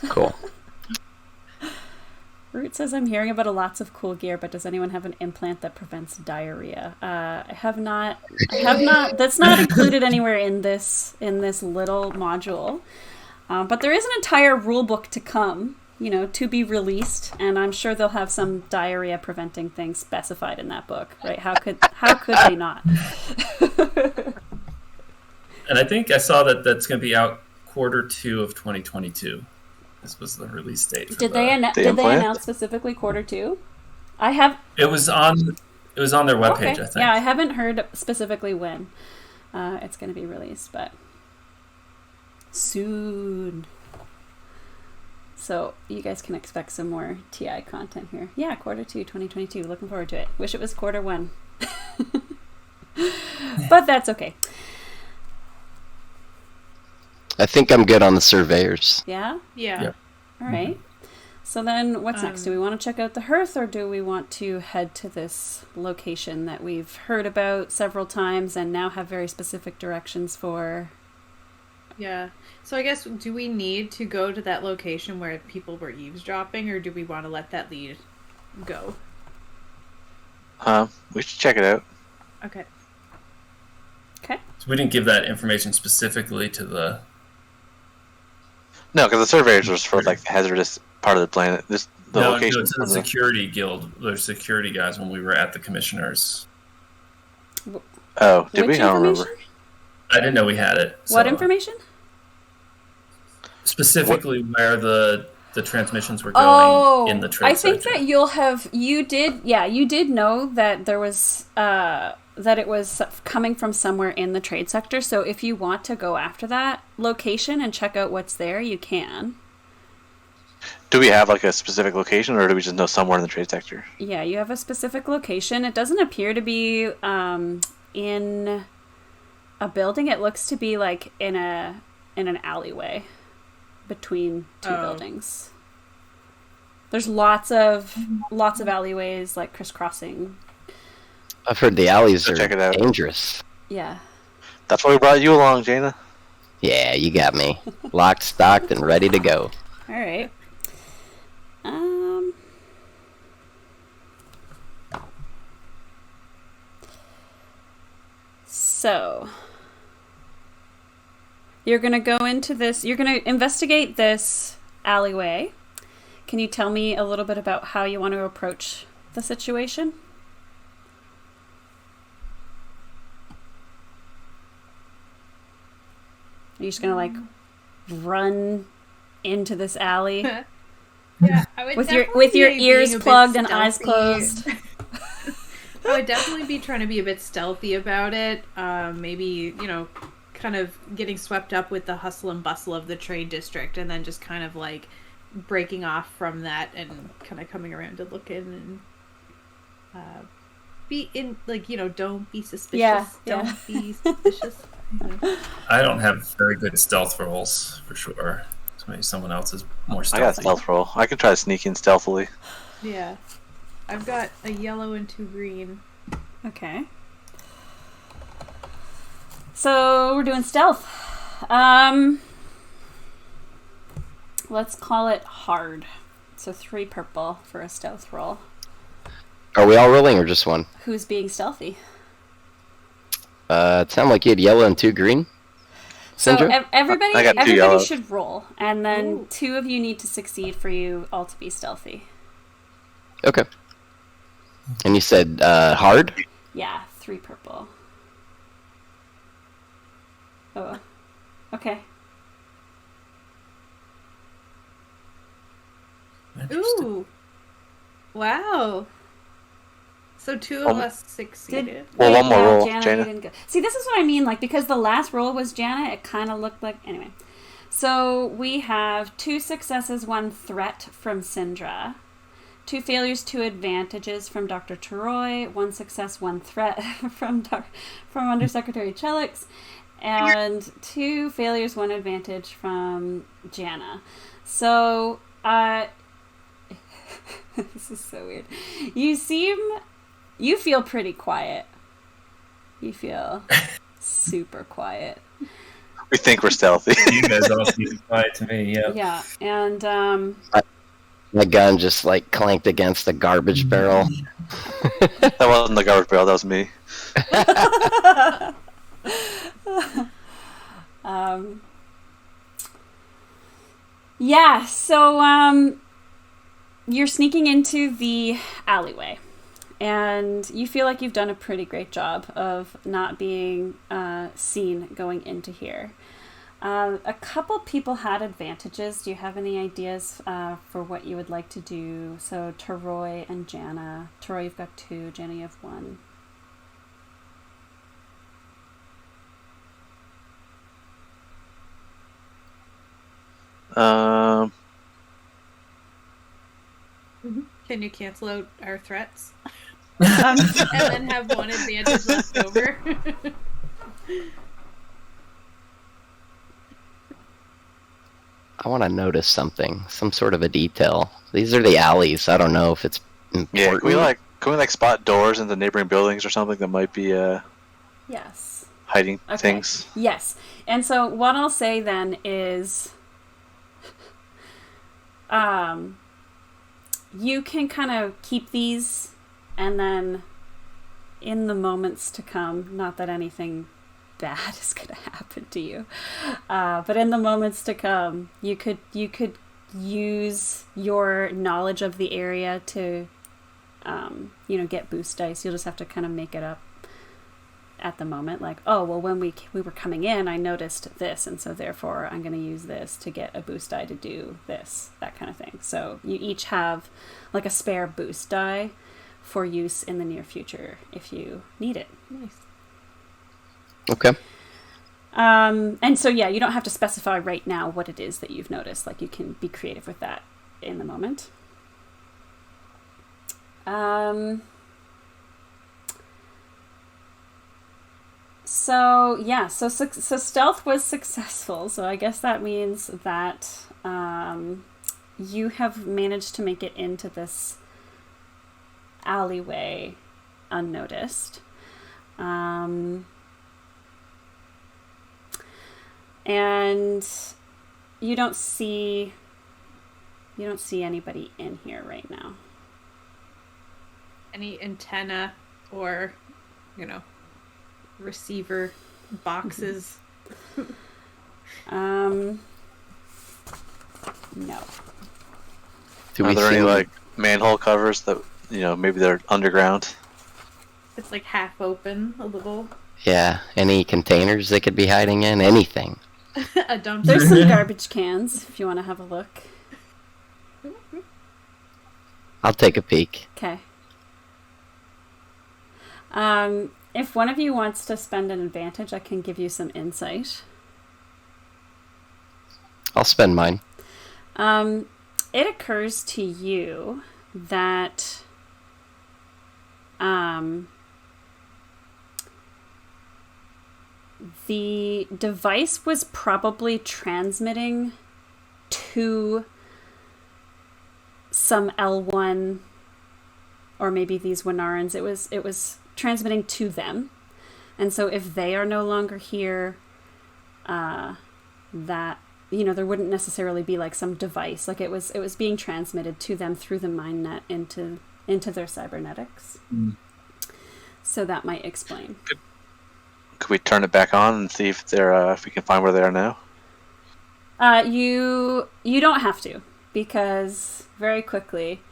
Cool. Root says, I'm hearing about lots of cool gear, but does anyone have an implant that prevents diarrhea? I have not. That's not included anywhere in this little module. But there is an entire rule book to come, to be released, and I'm sure they'll have some diarrhea preventing things specified in that book, right? How could they not? And I think I saw that that's going to be out Q2 of 2022. This was the release date. Did they announce specifically Q2? I have. It was on their webpage, I think. Yeah, I haven't heard specifically when it's going to be released, but soon. So you guys can expect some more TI content here. Yeah, Q2 2022. Looking forward to it. Wish it was Q1. But that's okay. I think I'm good on the surveyors. Yeah? Yeah. All right. So then what's next? Do we want to check out the hearth, or do we want to head to this location that we've heard about several times and now have very specific directions for? Yeah. So I guess, do we need to go to that location where people were eavesdropping, or do we want to let that lead go? We should check it out. Okay. Okay. So we didn't give that information specifically to the... No, because the surveyors was for like the hazardous part of the planet. The location. No, to the security guild. There's security guys when we were at the commissioners. Oh, did Which we? I don't remember. I didn't know we had it. What information? Specifically where the transmissions were going in the trade I think sector. that you did know that there was that it was coming from somewhere in the trade sector. So if you want to go after that location and check out what's there, you can. Do we have like a specific location, or do we just know somewhere in the trade sector? Yeah, you have a specific location. It doesn't appear to be in a building. It looks to be like in an alleyway between two buildings. There's lots of alleyways like crisscrossing. I've heard the alleys are check it out. dangerous. Yeah. That's why we brought you along, Jaina. Yeah, you got me. Locked, stocked, and ready to go. All right. So you're going to go into this, you're going to investigate this alleyway. Can you tell me a little bit about how you want to approach the situation? Are you just going to like run into this alley? Yeah, I would with your ears plugged and eyes closed. I would definitely be trying to be a bit stealthy about it. Maybe, kind of getting swept up with the hustle and bustle of the trade district, and then just kind of like breaking off from that and kind of coming around to look in and be in, like, don't be suspicious. Yeah. Don't be suspicious. I don't have very good stealth rolls, for sure. So maybe someone else is more stealthy. I got a stealth roll. I can try to sneak in stealthily. Yeah. I've got a yellow and 2 green. Okay. So we're doing stealth. Let's call it hard. So 3 purple for a stealth roll. Are we all rolling or just one? Who's being stealthy? It sounded like you had yellow and 2 green. So Sindra? everybody should roll, and then 2 of you need to succeed for you all to be stealthy. Okay. And you said hard? Yeah, 3 purple. Oh, okay. Ooh. Wow. So 2 of us succeeded. Well, one more roll, Jana, Jaina. you didn't go. See, this is what I mean. Like, because the last roll was Jana, it kind of looked like... Anyway. So we have 2 successes, 1 threat from Sindra. 2 failures, 2 advantages from Dr. Teroy. 1 success, 1 threat from Undersecretary Chelix. And 2 failures, 1 advantage from Jana. So, this is so weird. You feel pretty quiet. You feel super quiet. We think we're stealthy. You guys all seem quiet to me, yeah. Yeah, and My gun just like clanked against the garbage barrel. That wasn't the garbage barrel. That was me. Yeah, so you're sneaking into the alleyway, and you feel like you've done a pretty great job of not being seen going into here. A couple people had advantages. Do you have any ideas for what you would like to do? So Taroy and Jana. Taroy, you've got 2. Jana, you have 1. Can you cancel out our threats? And then have 1 advantage left over? I want to notice something, some sort of a detail. These are the alleys. I don't know if it's important. Yeah, can we like spot doors into neighboring buildings or something that might be Yes. hiding Okay. things? Yes. And so what I'll say then is you can kind of keep these, and then in the moments to come, not that anything bad is going to happen to you, but in the moments to come, you could use your knowledge of the area to get boost dice. You'll just have to kind of make it up at the moment, like, oh well, when we were coming in, I noticed this, and so therefore I'm going to use this to get a boost die to do this, that kind of thing. So you each have like a spare boost die for use in the near future if you need it. Nice. Okay. And so yeah, you don't have to specify right now what it is that you've noticed. Like, you can be creative with that in the moment. So yeah, so stealth was successful. So I guess that means that you have managed to make it into this alleyway unnoticed. And you don't see anybody in here right now. Any antenna or, receiver boxes? No. Are there any like manhole covers that maybe they're underground? It's like half open, a little. Yeah, any containers they could be hiding in? Anything. A dumpster. There's some garbage cans if you want to have a look. I'll take a peek. Okay. If one of you wants to spend an advantage, I can give you some insight. I'll spend mine. It occurs to you that the device was probably transmitting to some L1, or maybe these Winarans. It was transmitting to them, and so if they are no longer here, that there wouldn't necessarily be like some device. Like it was being transmitted to them through the mind net into their cybernetics. So that might explain. Could we turn it back on and see if they're if we can find where they are now? You don't have to, because very quickly,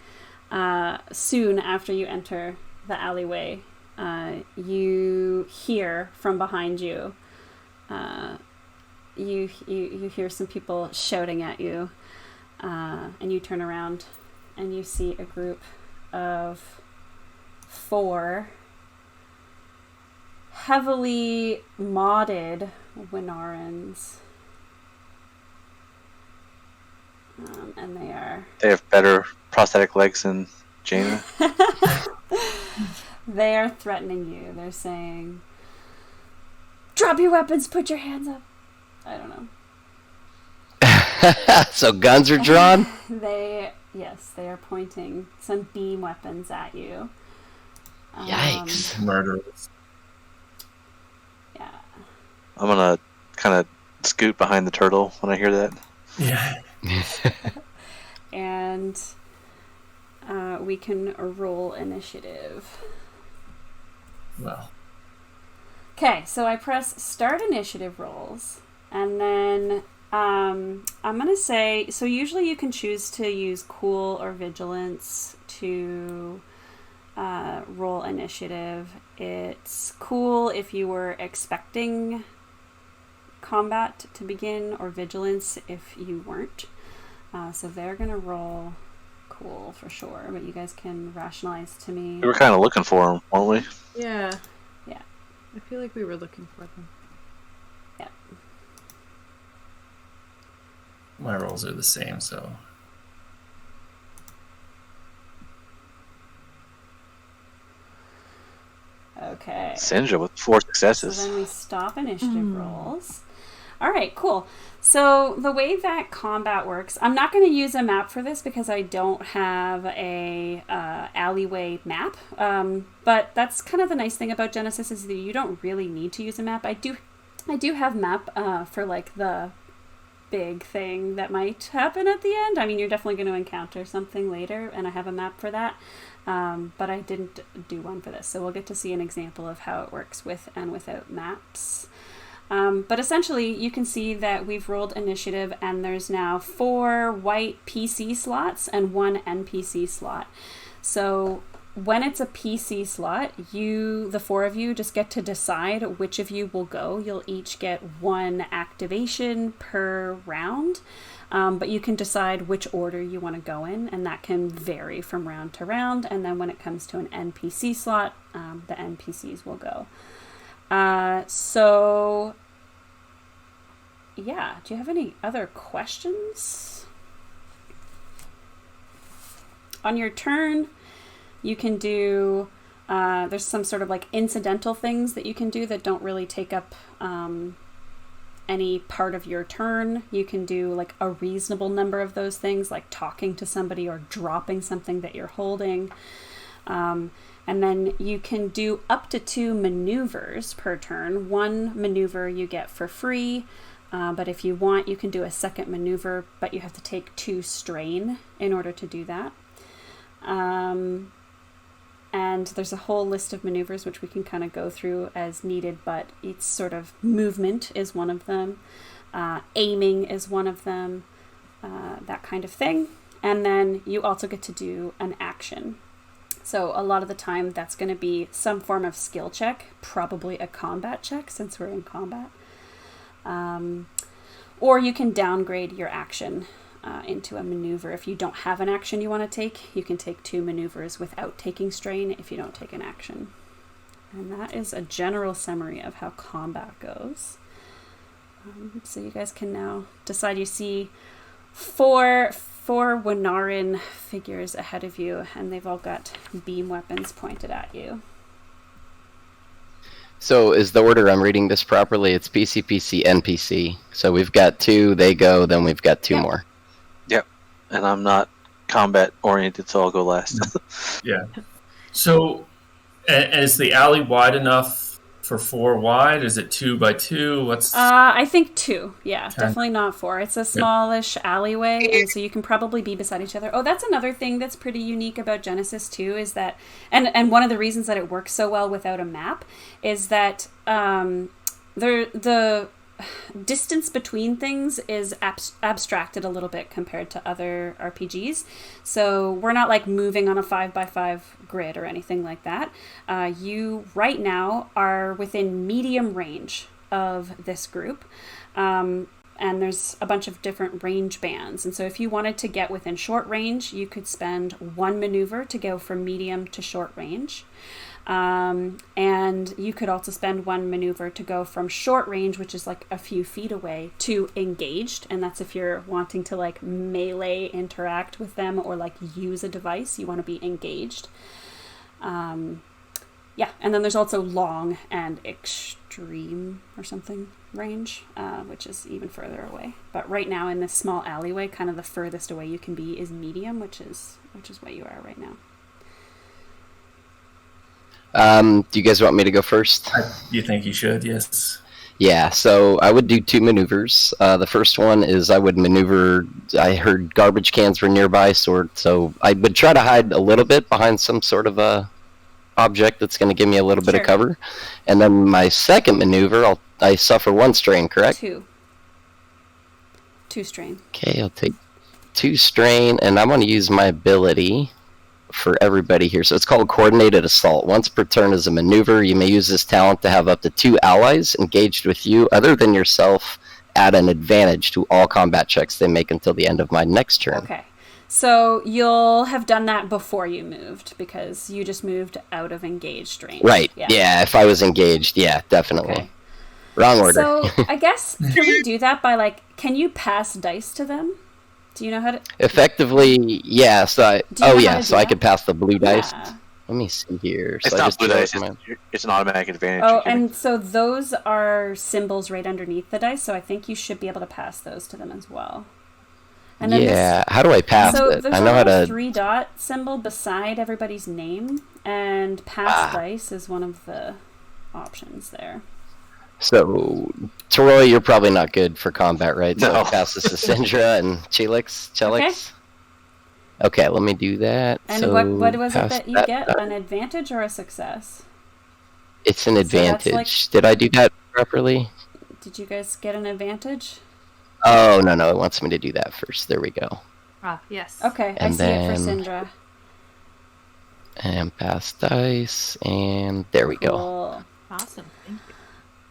soon after you enter the alleyway, you hear from behind you. You hear some people shouting at you, and you turn around and you see a group of 4 heavily modded Winarans. And They have better prosthetic legs than Jaina. They are threatening you. They're saying, "Drop your weapons, put your hands up." I don't know. So guns are drawn? They are pointing some beam weapons at you. Yikes. Murderers. Yeah. I'm gonna kind of scoot behind the turtle when I hear that. Yeah. And we can roll initiative. Well. Okay, so I press start initiative rolls, and then I'm going to say, so usually you can choose to use cool or vigilance to roll initiative. It's cool if you were expecting combat to begin, or vigilance if you weren't. So they're going to roll cool for sure, but you guys can rationalize to me. We were kind of looking for them, weren't we? Yeah. Yeah. I feel like we were looking for them. Yeah. My rolls are the same, so. Okay. Sinja with 4 successes. So then we stop initiative rolls. All right, cool. So the way that combat works, I'm not going to use a map for this because I don't have a alleyway map. But that's kind of the nice thing about Genesys is that you don't really need to use a map. I do have map for like the big thing that might happen at the end. I mean, you're definitely going to encounter something later, and I have a map for that. But I didn't do one for this, so we'll get to see an example of how it works with and without maps. But essentially, you can see that we've rolled initiative, and there's now 4 white PC slots and 1 NPC slot. So when it's a PC slot, the 4 of you just get to decide which of you will go. You'll each get 1 activation per round, but you can decide which order you want to go in, and that can vary from round to round. And then when it comes to an NPC slot, the NPCs will go. So yeah, do you have any other questions? On your turn, you can do, there's some sort of like incidental things that you can do that don't really take up any part of your turn. You can do like a reasonable number of those things, like talking to somebody or dropping something that you're holding. And then you can do up to 2 maneuvers per turn. 1 maneuver you get for free, but if you want, you can do a second maneuver, but you have to take 2 strain in order to do that. And there's a whole list of maneuvers which we can kind of go through as needed, but it's sort of movement is one of them, aiming is one of them, that kind of thing. And then you also get to do an action. So a lot of the time that's going to be some form of skill check, probably a combat check since we're in combat. Or you can downgrade your action into a maneuver. If you don't have an action you want to take, you can take 2 maneuvers without taking strain if you don't take an action. And that is a general summary of how combat goes. So you guys can now decide. You see 4 Winarin figures ahead of you, and they've all got beam weapons pointed at you. So is the order I'm reading this properly? It's PC, PC, NPC. So we've got 2, they go, then we've got 2 more. Yep. And I'm not combat oriented, so I'll go last. Yeah. So is the alley wide enough for 4 wide? Is it 2 by 2? What's I think 2. Yeah, 10. Definitely not 4. It's a smallish alleyway, and so you can probably be beside each other. Oh, that's another thing that's pretty unique about Genesys too, is that, and one of the reasons that it works so well without a map is that the distance between things is abstracted a little bit compared to other RPGs. So we're not like moving on a 5x5 grid or anything like that. You right now are within medium range of this group. And there's a bunch of different range bands. And so if you wanted to get within short range, you could spend 1 maneuver to go from medium to short range. And you could also spend 1 maneuver to go from short range, which is like a few feet away, to engaged. And that's if you're wanting to like melee interact with them or like use a device, you want to be engaged. Yeah, and then there's also long and extreme or something range, which is even further away. But right now in this small alleyway, kind of the furthest away you can be is medium, which is what you are right now. Do you guys want me to go first? You think you should? Yes. Yeah, so I would do 2 maneuvers. The first one is I would maneuver. I heard garbage cans were nearby, so I would try to hide a little bit behind some sort of a object that's going to give me a little bit of cover. And then my second maneuver, I suffer 1 strain, correct? 2 strain. Okay, I'll take 2 strain, and I'm going to use my ability for everybody here. So it's called Coordinated Assault. Once per turn as a maneuver, you may use this talent to have up to 2 allies engaged with you other than yourself at an advantage to all combat checks they make until the end of my next turn. Okay. So you'll have done that before you moved, because you just moved out of engaged range. Right. Yeah, if I was engaged, yeah, definitely. Okay. Wrong order. So I guess, can we do that by, like, can you pass dice to them? Do you know how to... Effectively, yeah. So I could pass the blue dice. Yeah. Let me see here. It's so not blue dice. It's an automatic advantage. Oh, and so those are symbols right underneath the dice, so I think you should be able to pass those to them as well. And then how do I pass it? There's I know how to... 3-dot symbol beside everybody's name, and pass dice is one of the options there. So, Troy, you're probably not good for combat, right? No. So pass this to Syndra and Chelix. Okay, let me do that. And so what was it that you get? Done. An advantage or a success? It's an advantage. So did I do that properly? Did you guys get an advantage? Oh, no, it wants me to do that first. There we go. Ah, yes. Okay, And I see it for then- Syndra. And pass dice, and there we go. Cool. Awesome. Thank you.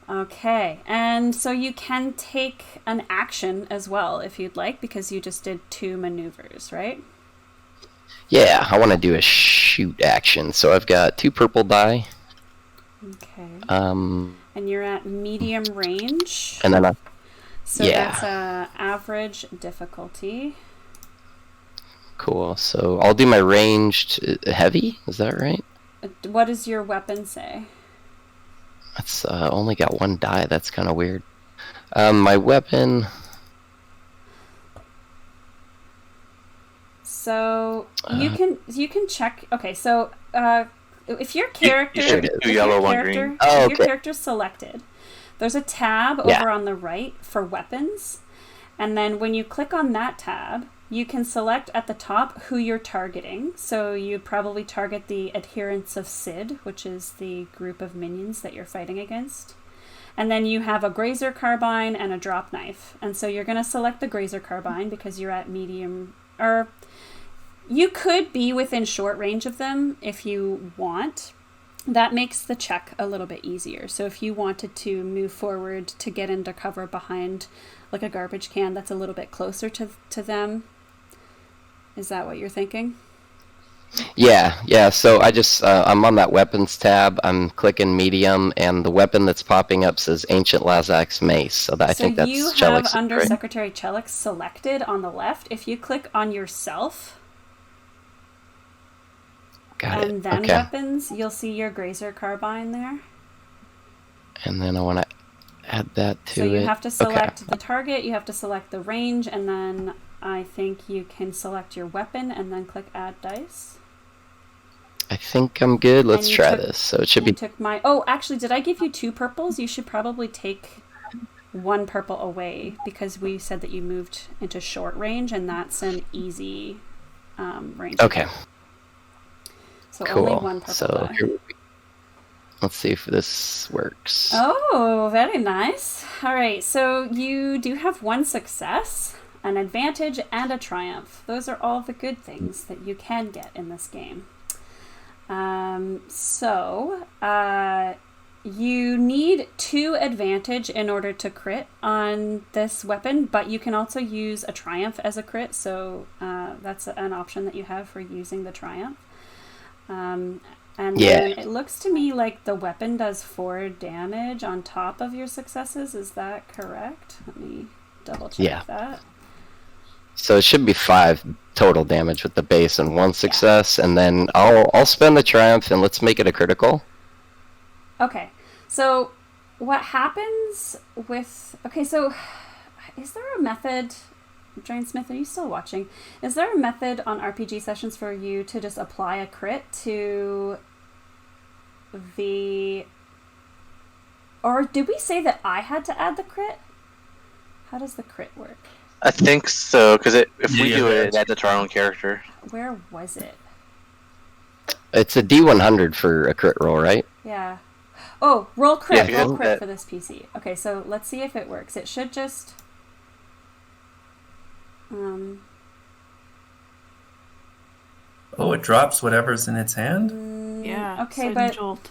Okay, and so you can take an action as well if you'd like, because you just did 2 maneuvers, right? Yeah, I want to do a shoot action. So I've got 2 purple die. Okay. And And you're at medium range. then So yeah. that's average difficulty. Cool. So I'll do my ranged heavy. Is that right? What does your weapon say? That's only got 1 die. That's kind of weird. My weapon. So you can check. Okay, so if your character, you should do if yellow, your one character, green. Oh, if okay. your character's selected, there's a tab over on the right for weapons, and then when you click on that tab, you can select at the top who you're targeting. So you'd probably target the adherents of Sid, which is the group of minions that you're fighting against. And then you have a grazer carbine and a drop knife. And so you're going to select the grazer carbine because you're at medium, or you could be within short range of them if you want. That makes the check a little bit easier. So if you wanted to move forward to get into cover behind like a garbage can that's a little bit closer to them, is that what you're thinking? Yeah. So I just I'm on that weapons tab. I'm clicking medium, and the weapon that's popping up says Ancient Lazak's Mace. So I think that's you have Chelix, Under right? Secretary Chelix selected on the left. If you click on yourself Got and it. then Okay. weapons, you'll see your grazer carbine there. And then I want to add that to So you it. have to select the target, you have to select the range, and then I think you can select your weapon and then click Add Dice. I think I'm good. Let's And you try took- this. So it should You be took my... Oh, actually, did I give you 2 purples? You should probably take 1 purple away because we said that you moved into short range, and that's an easy range. okay. So only 1 Cool. purple So die. here we let's see if this works. Oh, very nice. All right, so you do have 1 success, an advantage, and a triumph. Those are all the good things that you can get in this game. You need 2 advantage in order to crit on this weapon, but you can also use a triumph as a crit, so that's an option that you have for using the triumph. And then it looks to me like the weapon does 4 damage on top of your successes. Is that correct? Let me double check that. So it should be 5 total damage with the base and 1 success, and then I'll spend the triumph and let's make it a critical. Okay, so what happens with... Okay, so is there a method... Drain Smith, are you still watching? Is there a method on RPG sessions for you to just apply a crit to the Or did we say that I had to add the crit? How does the crit work? I think so, because if we Yeah, do yeah. it adds it to our own character. Where was it? It's a D100 for a crit roll, right? Yeah. Oh, roll crit. Yeah, Roll crit that- for this PC. Okay, so let's see if it works. It should just... Oh, it drops whatever's in its hand? Yeah. Okay, sudden but jolt.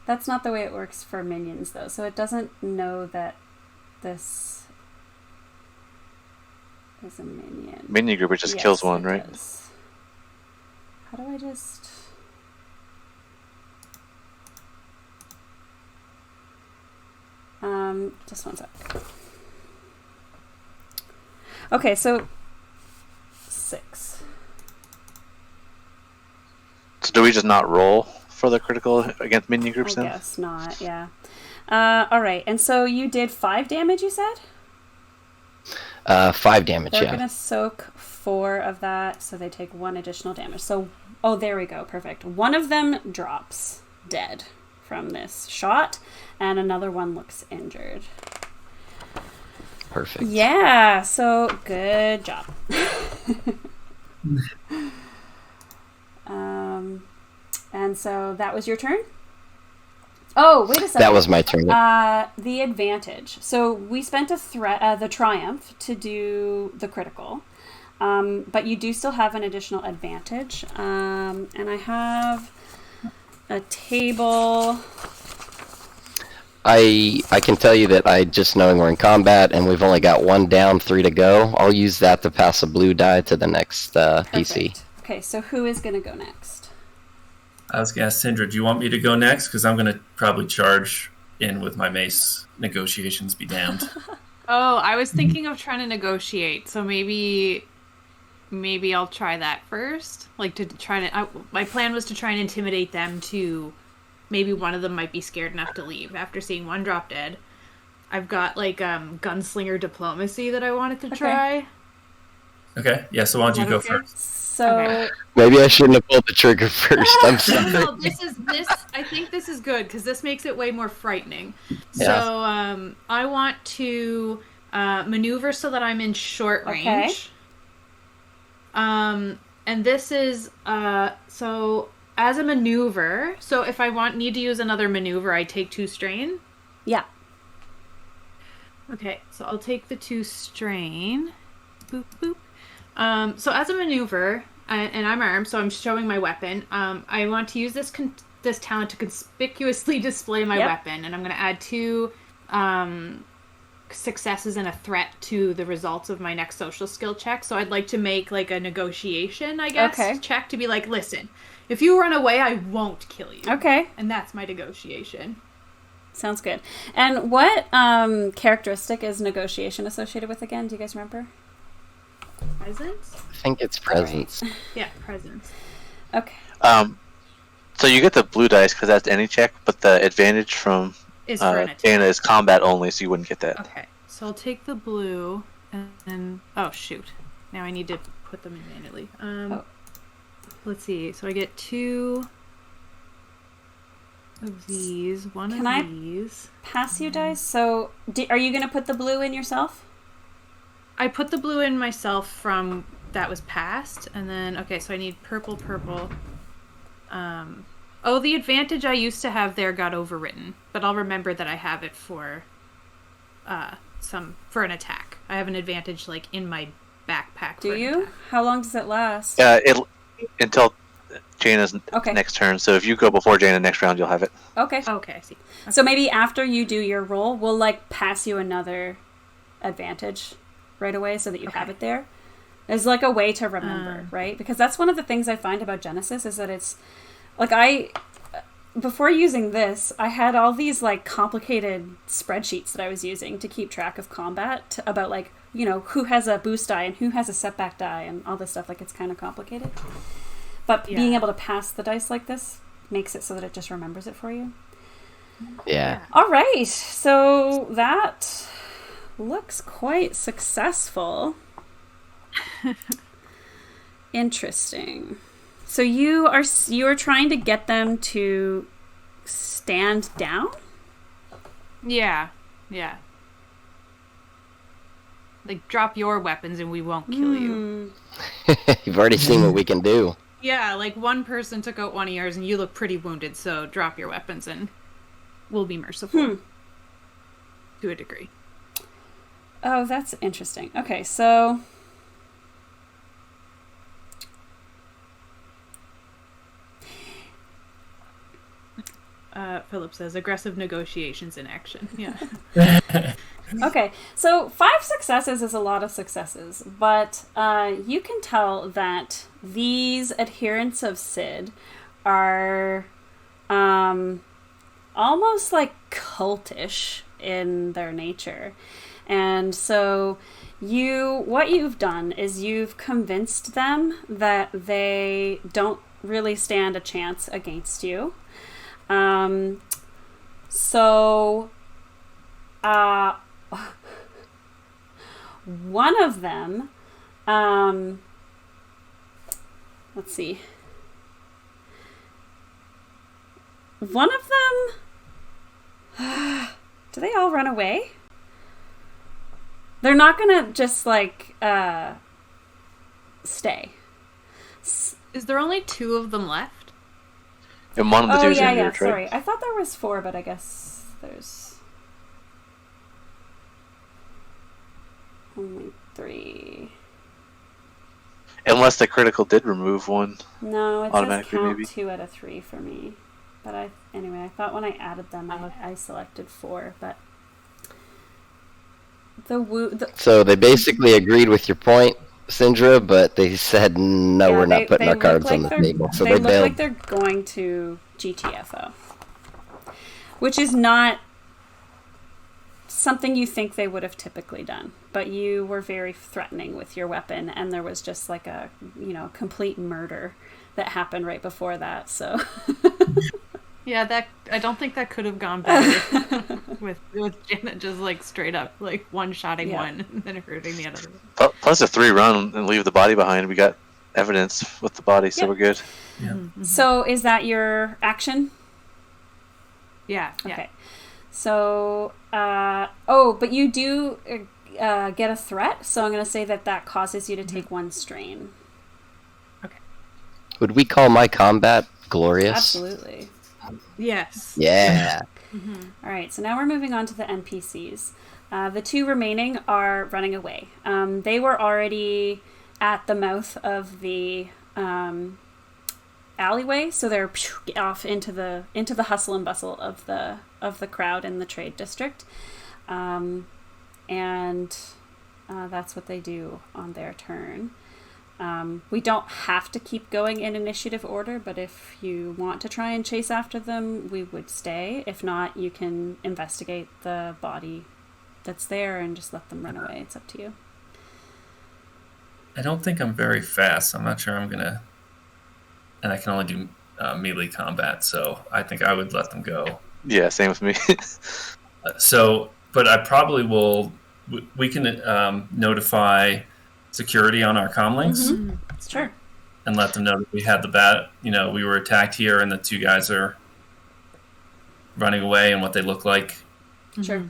that's not the way it works for minions, though. So it doesn't know that this is a minion. Minion group, it just Yes, kills one, it right? does. How do I just... just one sec. Okay, so 6. So do we just not roll for the critical against minion groups I then? guess not, yeah. All right, and so you did 5 damage, you said? 5 damage, They're yeah. going to soak 4 of that, so they take 1 additional damage. So, oh, there we go, perfect. One of them drops dead from this shot, and another one looks injured. Perfect. Yeah, so good job. And so that was your turn? Oh, wait a second. That was my turn. The advantage. So we spent the triumph to do the critical, but you do still have an additional advantage. And I have a table. I can tell you that just knowing we're in combat and we've only got 1 down, 3 to go, I'll use that to pass a blue die to the next PC. Perfect. Okay, so who is going to go next? I was going to ask Sindra, do you want me to go next? Because I'm going to probably charge in with my mace. Negotiations be damned. Oh, I was thinking of trying to negotiate, so maybe I'll try that first. Like to try to. My plan was to try and intimidate them to. Maybe one of them might be scared enough to leave after seeing one drop dead. I've got like gunslinger diplomacy that I wanted to try. Okay, yeah, so why don't you go Okay. first? So Okay. Maybe I shouldn't have pulled the trigger first. I'm sorry. No, this. I think this is good because this makes it way more frightening. Yeah. So I want to maneuver so that I'm in short range. Okay. And this is so as a maneuver. So if I need to use another maneuver, I take 2 strain. yeah. Okay, so I'll take the 2 strain. Boop boop. So as a maneuver, and I'm armed, so I'm showing my weapon. I want to use this talent to conspicuously display my weapon, and I'm going to add 2 successes and a threat to the results of my next social skill check. So I'd like to make like a negotiation, I guess, check to be like, listen, if you run away, I won't kill you. Okay. And that's my negotiation. Sounds good. And what characteristic is negotiation associated with again? Do you guys remember? Presence? I think it's presence. Yeah, presence. Okay. So you get the blue dice because that's any check, but the advantage from Is for an attack. Dana is combat only, so you wouldn't get that. Okay, so I'll take the blue and oh shoot, now I need to put them in manually. Let's see. So I get 2 of these, one Can of I these. Pass you dice. So are you going to put the blue in yourself? I put the blue in myself from that was passed, and then okay, so I need purple. Oh, the advantage I used to have there got overwritten, but I'll remember that I have it for for an attack. I have an advantage like in my backpack. Do for an you? attack. How long does it last? Until Jaina's Okay. next turn. So if you go before Jaina next round, you'll have it. Okay. Okay, I see. So maybe after you do your roll, we'll like pass you another advantage right away so that you have it there. There's like a way to remember, right? Because that's one of the things I find about Genesys is that it's like before using this, I had all these like complicated spreadsheets that I was using to keep track of combat about like, you know, who has a boost die and who has a setback die and all this stuff. Like it's kind of complicated. But being able to pass the dice like this makes it so that it just remembers it for you. Yeah. All right. So that looks quite successful. Interesting. So you are trying to get them to stand down? Yeah. Like, drop your weapons and we won't kill you. You've already seen what we can do. Yeah, like one person took out one of yours and you look pretty wounded, so drop your weapons and we'll be merciful. To a degree. Oh, that's interesting. Okay, so... Philip says, aggressive negotiations in action. Yeah. Okay, so 5 successes is a lot of successes, but you can tell that these adherents of Sid are almost like cultish in their nature. And so what you've done is you've convinced them that they don't really stand a chance against you. One of them, let's see. One of them, do they all run away? They're not gonna just like, stay. Is there only 2 of them left? And one of the dudes in here, sorry. I thought there was 4, but I guess there's only 3. Unless the critical did remove one. No, it says Automatically, count maybe. 2 out of 3 for me. But I thought when I added them, I selected 4, but So they basically agreed with your point, Syndra, but they said, no, we're not putting our cards on the table. So they look bailed. like they're going to GTFO. Which is not something you think they would have typically done. But you were very threatening with your weapon, and there was just like a, complete murder that happened right before that, so... Yeah, I don't think that could have gone better with Janet just like straight up like one-shotting one and then hurting the other. Plus, if 3 run and leave the body behind, we got evidence with the body, so we're good. Yeah. Mm-hmm. So is that your action? Yeah. Okay. So, but you do get a threat, so I'm going to say that causes you to take 1 strain. Okay. Would we call my combat glorious? Absolutely. Yes. Yeah. All right, so now we're moving on to the NPCs. The 2 remaining are running away. They were already at the mouth of the alleyway, so they're off into the hustle and bustle of the crowd in the trade district, and that's what they do on their turn. We don't have to keep going in initiative order, but if you want to try and chase after them, we would stay. If not, you can investigate the body that's there and just let them run away. It's up to you. I don't think I'm very fast. I'm not sure I'm going to... And I can only do melee combat, so I think I would let them go. Yeah, same with me. But I probably will... We can notify... security on our comlinks. Sure. And let them know that we had the bat, we were attacked here and the 2 guys are running away and what they look like. Sure.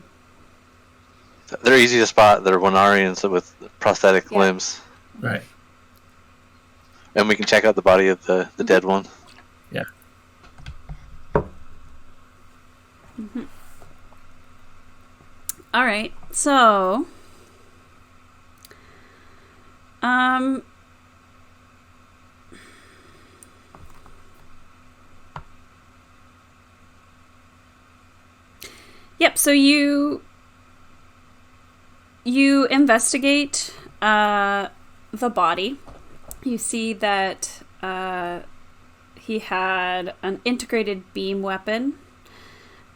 They're easy to spot. They're Wanarians with prosthetic limbs. Right. And we can check out the body of the dead one. Yeah. All right. So... Yep, so you investigate the body. You see that he had an integrated beam weapon,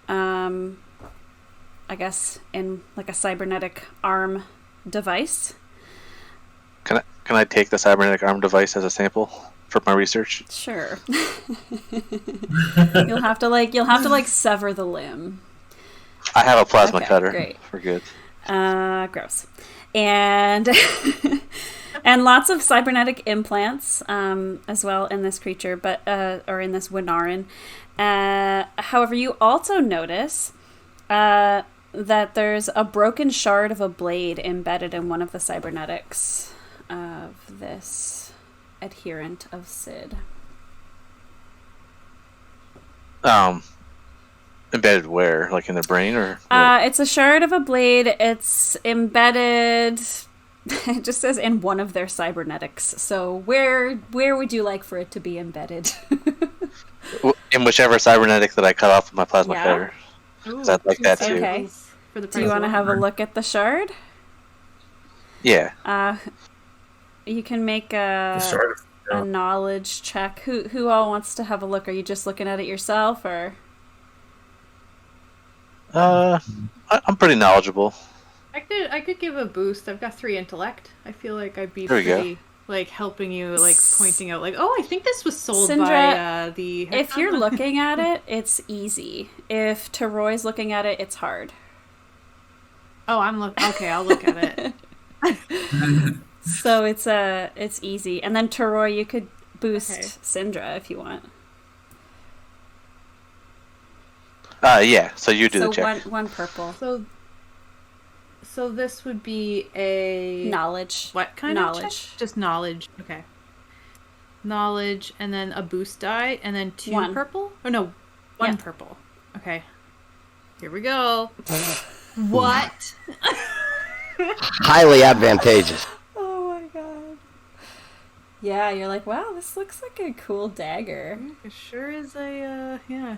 I guess in like a cybernetic arm device. Can I take the cybernetic arm device as a sample for my research? Sure. You'll have to sever the limb. I have a plasma cutter. Great. We're good. Gross. And and lots of cybernetic implants as well in this creature, but or in this Winarin. However, you also notice That there's a broken shard of a blade embedded in one of the cybernetics of this adherent of Sid. Embedded where? Like in their brain or? It's a shard of a blade. It's embedded. It just says in one of their cybernetics. So where would you like for it to be embedded? In whichever cybernetic that I cut off with my plasma Yeah. cutter. Because I'd like that too. Okay. For the Do you want to have a look at the shard? Yeah. You can make The shard. a knowledge check. Who all wants to have a look? Are you just looking at it yourself, or? I'm pretty knowledgeable. I could give a boost. I've got 3 intellect. I feel like I'd be There we go. pretty like helping you, like pointing out, like, oh, I think this was sold Syndra, by the. If you're looking at it, it's easy. If Taroy's looking at it, it's hard. Oh, okay. I'll look at it. So it's easy. And then Taroy, you could boost Okay. Syndra if you want. Yeah. So you do So the check. one purple. So this would be a Knowledge. what kind Knowledge. of check? Just knowledge. Okay. Knowledge, and then a boost die, and then 2 One. purple. Oh no, 1 Yeah. purple. Okay. Here we go. What? Highly advantageous. Oh my god. Yeah, you're like, wow, this looks like a cool dagger. It sure is a yeah.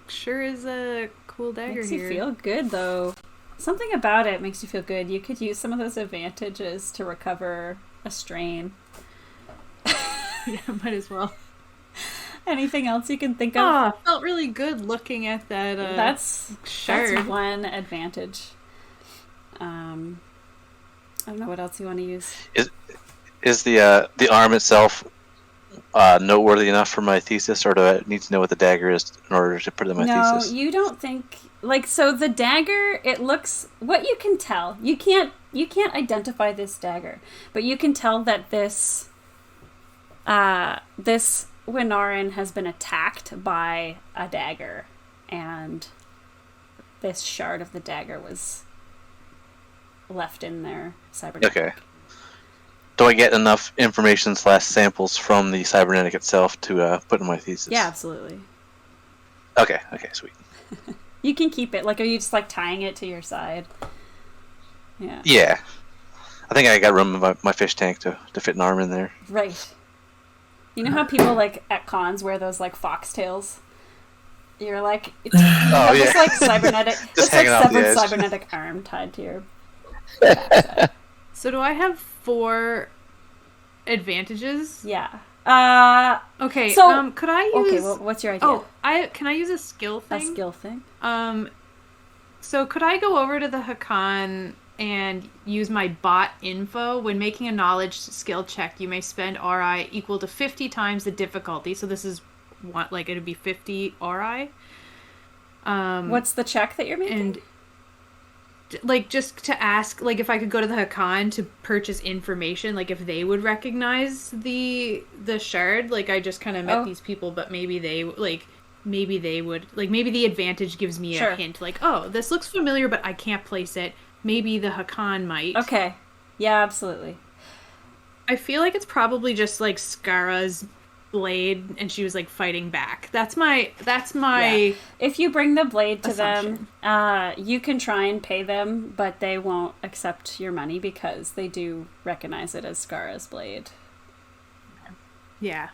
Sure is a cool dagger Makes here. you feel good though. Something about it makes you feel good. You could use some of those advantages to recover a strain. Yeah, might as well. Anything else you can think of? Oh, felt really good looking at that. That's shard. one advantage. I don't know what else you want to use. Is the arm itself noteworthy enough for my thesis, or do I need to know what the dagger is in order to put it in my thesis? No, you don't think so the dagger, it looks, what you can tell, you can't identify this dagger, but you can tell that this Winarin has been attacked by a dagger, and this shard of the dagger was left in their cybernetic. Okay. Do I get enough information / samples from the cybernetic itself to put in my thesis? Yeah, absolutely. Okay, sweet. You can keep it. Like, are you just like tying it to your side? Yeah. Yeah. I think I got room in my fish tank to fit an arm in there. Right. You know how people like at cons wear those like foxtails? You're like, it's Oh, this yeah. like cybernetic, Just it's like hanging off the severed edge. cybernetic arm tied to your backside. So do I have 4 advantages? Yeah. Okay. So- could I use? Okay. Well, what's your idea? Oh, can I use a skill a thing? skill thing. So could I go over to the Hakan and use my bot info? When making a knowledge skill check, you may spend RI equal to 50 times the difficulty. So this is what, like, it'd be 50 RI. What's the check that you're making? And like, just to ask, like, if I could go to the Hakan to purchase information, like if they would recognize the shard. Like, I just kind of met these people, but maybe they would, like, maybe the advantage gives me Sure. a hint, like, oh, this looks familiar, but I can't place it. Maybe the Hakan might. Okay. Yeah, absolutely. I feel like it's probably just like Skara's blade, and she was like fighting back. That's my Yeah. If you bring the blade to assumption. them, you can try and pay them, but they won't accept your money because they do recognize it as Skara's blade. Yeah.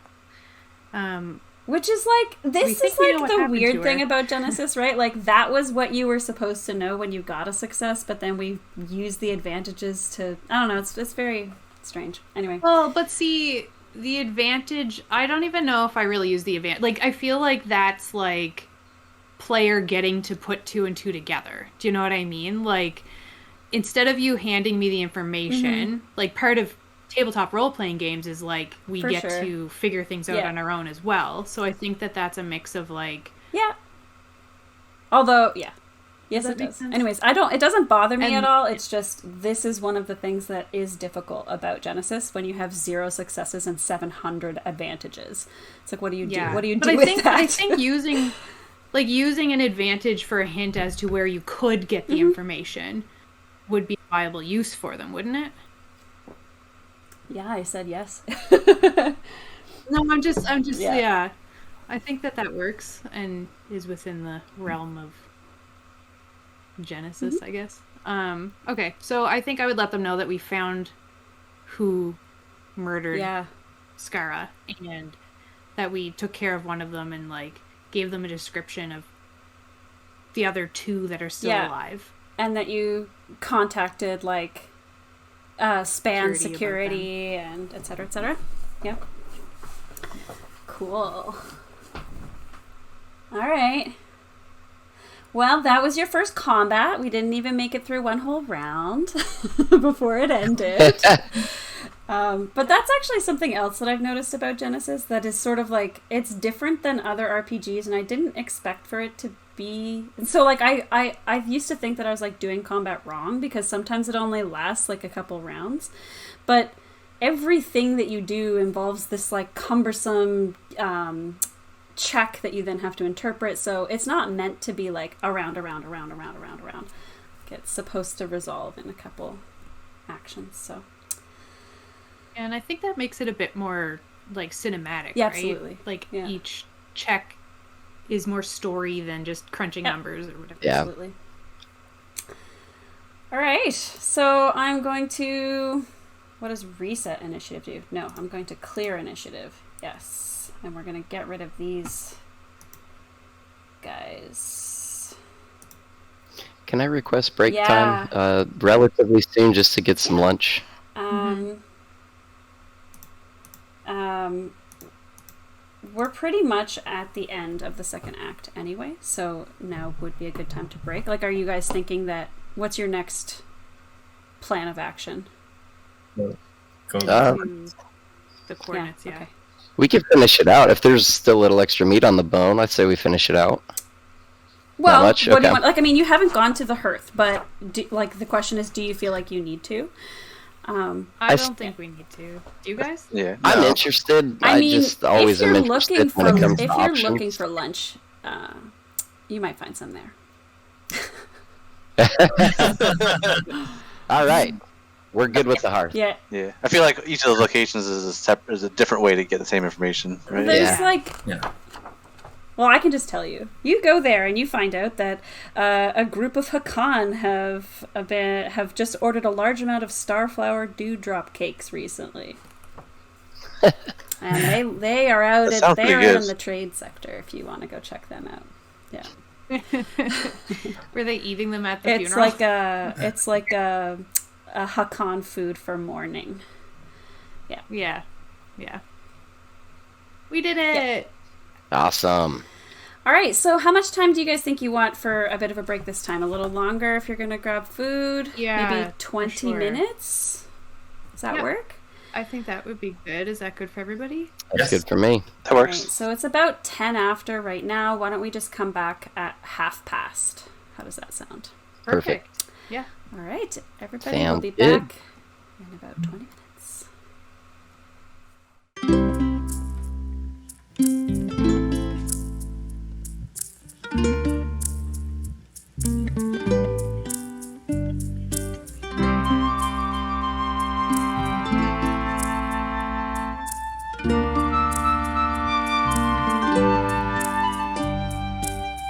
Which is like, this think is we know like what the happened weird to thing her. about Genesys, right? Like, that was what you were supposed to know when you got a success, but then we used the advantages to, I don't know, it's very strange. Anyway. Well, but see, the advantage, I don't even know if I really use the advantage. Like, I feel like that's like player getting to put 2 and 2 together. Do you know what I mean? Like, instead of you handing me the information, like, part of tabletop role-playing games is like we For get sure. to figure things out Yeah. on our own as well. So I think that that's a mix of like, Yeah. Although, yeah. Yes, Does it that make does. sense? Anyways, it doesn't bother me And- at all. It's just, this is one of the things that is difficult about Genesys when you have 0 successes and 700 advantages. It's like, what do you do? yeah. What do you But do I with think that? I think using like using an advantage for a hint as to where you could get the information would be a viable use for them, wouldn't it? Yeah, I said yes. No, I'm just yeah. I think that works and is within the realm of Genesys, I guess. Okay, so I think I would let them know that we found who murdered Skara, and that we took care of one of them and like gave them a description of the other two that are still alive. And that you contacted like span security and et cetera, et cetera. Yeah. Cool. All right. Well, that was your first combat. We didn't even make it through one whole round before it ended. But that's actually something else that I've noticed about Genesys that is sort of like, it's different than other RPGs, and I didn't expect for it to be. And so like I used to think that I was like doing combat wrong because sometimes it only lasts like a couple rounds. But everything that you do involves this like cumbersome check that you then have to interpret, so it's not meant to be like around. It's supposed to resolve in a couple actions, so. And I think that makes it a bit more like cinematic, yeah, right? Absolutely. Like each check is more story than just crunching numbers or whatever. Yeah. Absolutely. All right, so I'm going to, what does reset initiative do? No, I'm going to clear initiative. Yes. And we're going to get rid of these guys. Can I request break time relatively soon just to get some lunch? We're pretty much at the end of the second act anyway, so now would be a good time to break. Like, are you guys thinking that, what's your next plan of action? Go to the coordinates, Okay. We can finish it out. If there's still a little extra meat on the bone, I'd say we finish it out. Well, Not much? what do Okay. you want? Like, I mean, you haven't gone to the hearth, but like the question is, do you feel like you need to? I don't think we need to. Do you guys? Yeah. I'm No. interested. I mean, just always if am you're interested looking when it for comes to if you're options. looking for lunch, you might find some there. All right. We're good with the hearth. Yeah. Yeah. I feel like each of those locations is a different way to get the same information, right? There's Yeah. Well, I can just tell you. You go there and you find out that a group of Hakan have just ordered a large amount of starflower dewdrop cakes recently, and they are out. That sounds They are pretty out good. in the trade sector. If you want to go check them out, yeah. Were they eating them at the It's funeral? like a Hakan food for mourning. Yeah. We did it. Awesome. All right, so how much time do you guys think you want for a bit of a break this time? A little longer if you're going to grab food? Yeah, Maybe for 20 sure. minutes? Does that work? I think that would be good. Is that good for everybody? That's good for me. That All right, works. so it's about 10 after right now. Why don't we just come back at 1:30? How does that sound? Perfect. Yeah. All right, everybody will Sounds be good. back in about 20 minutes.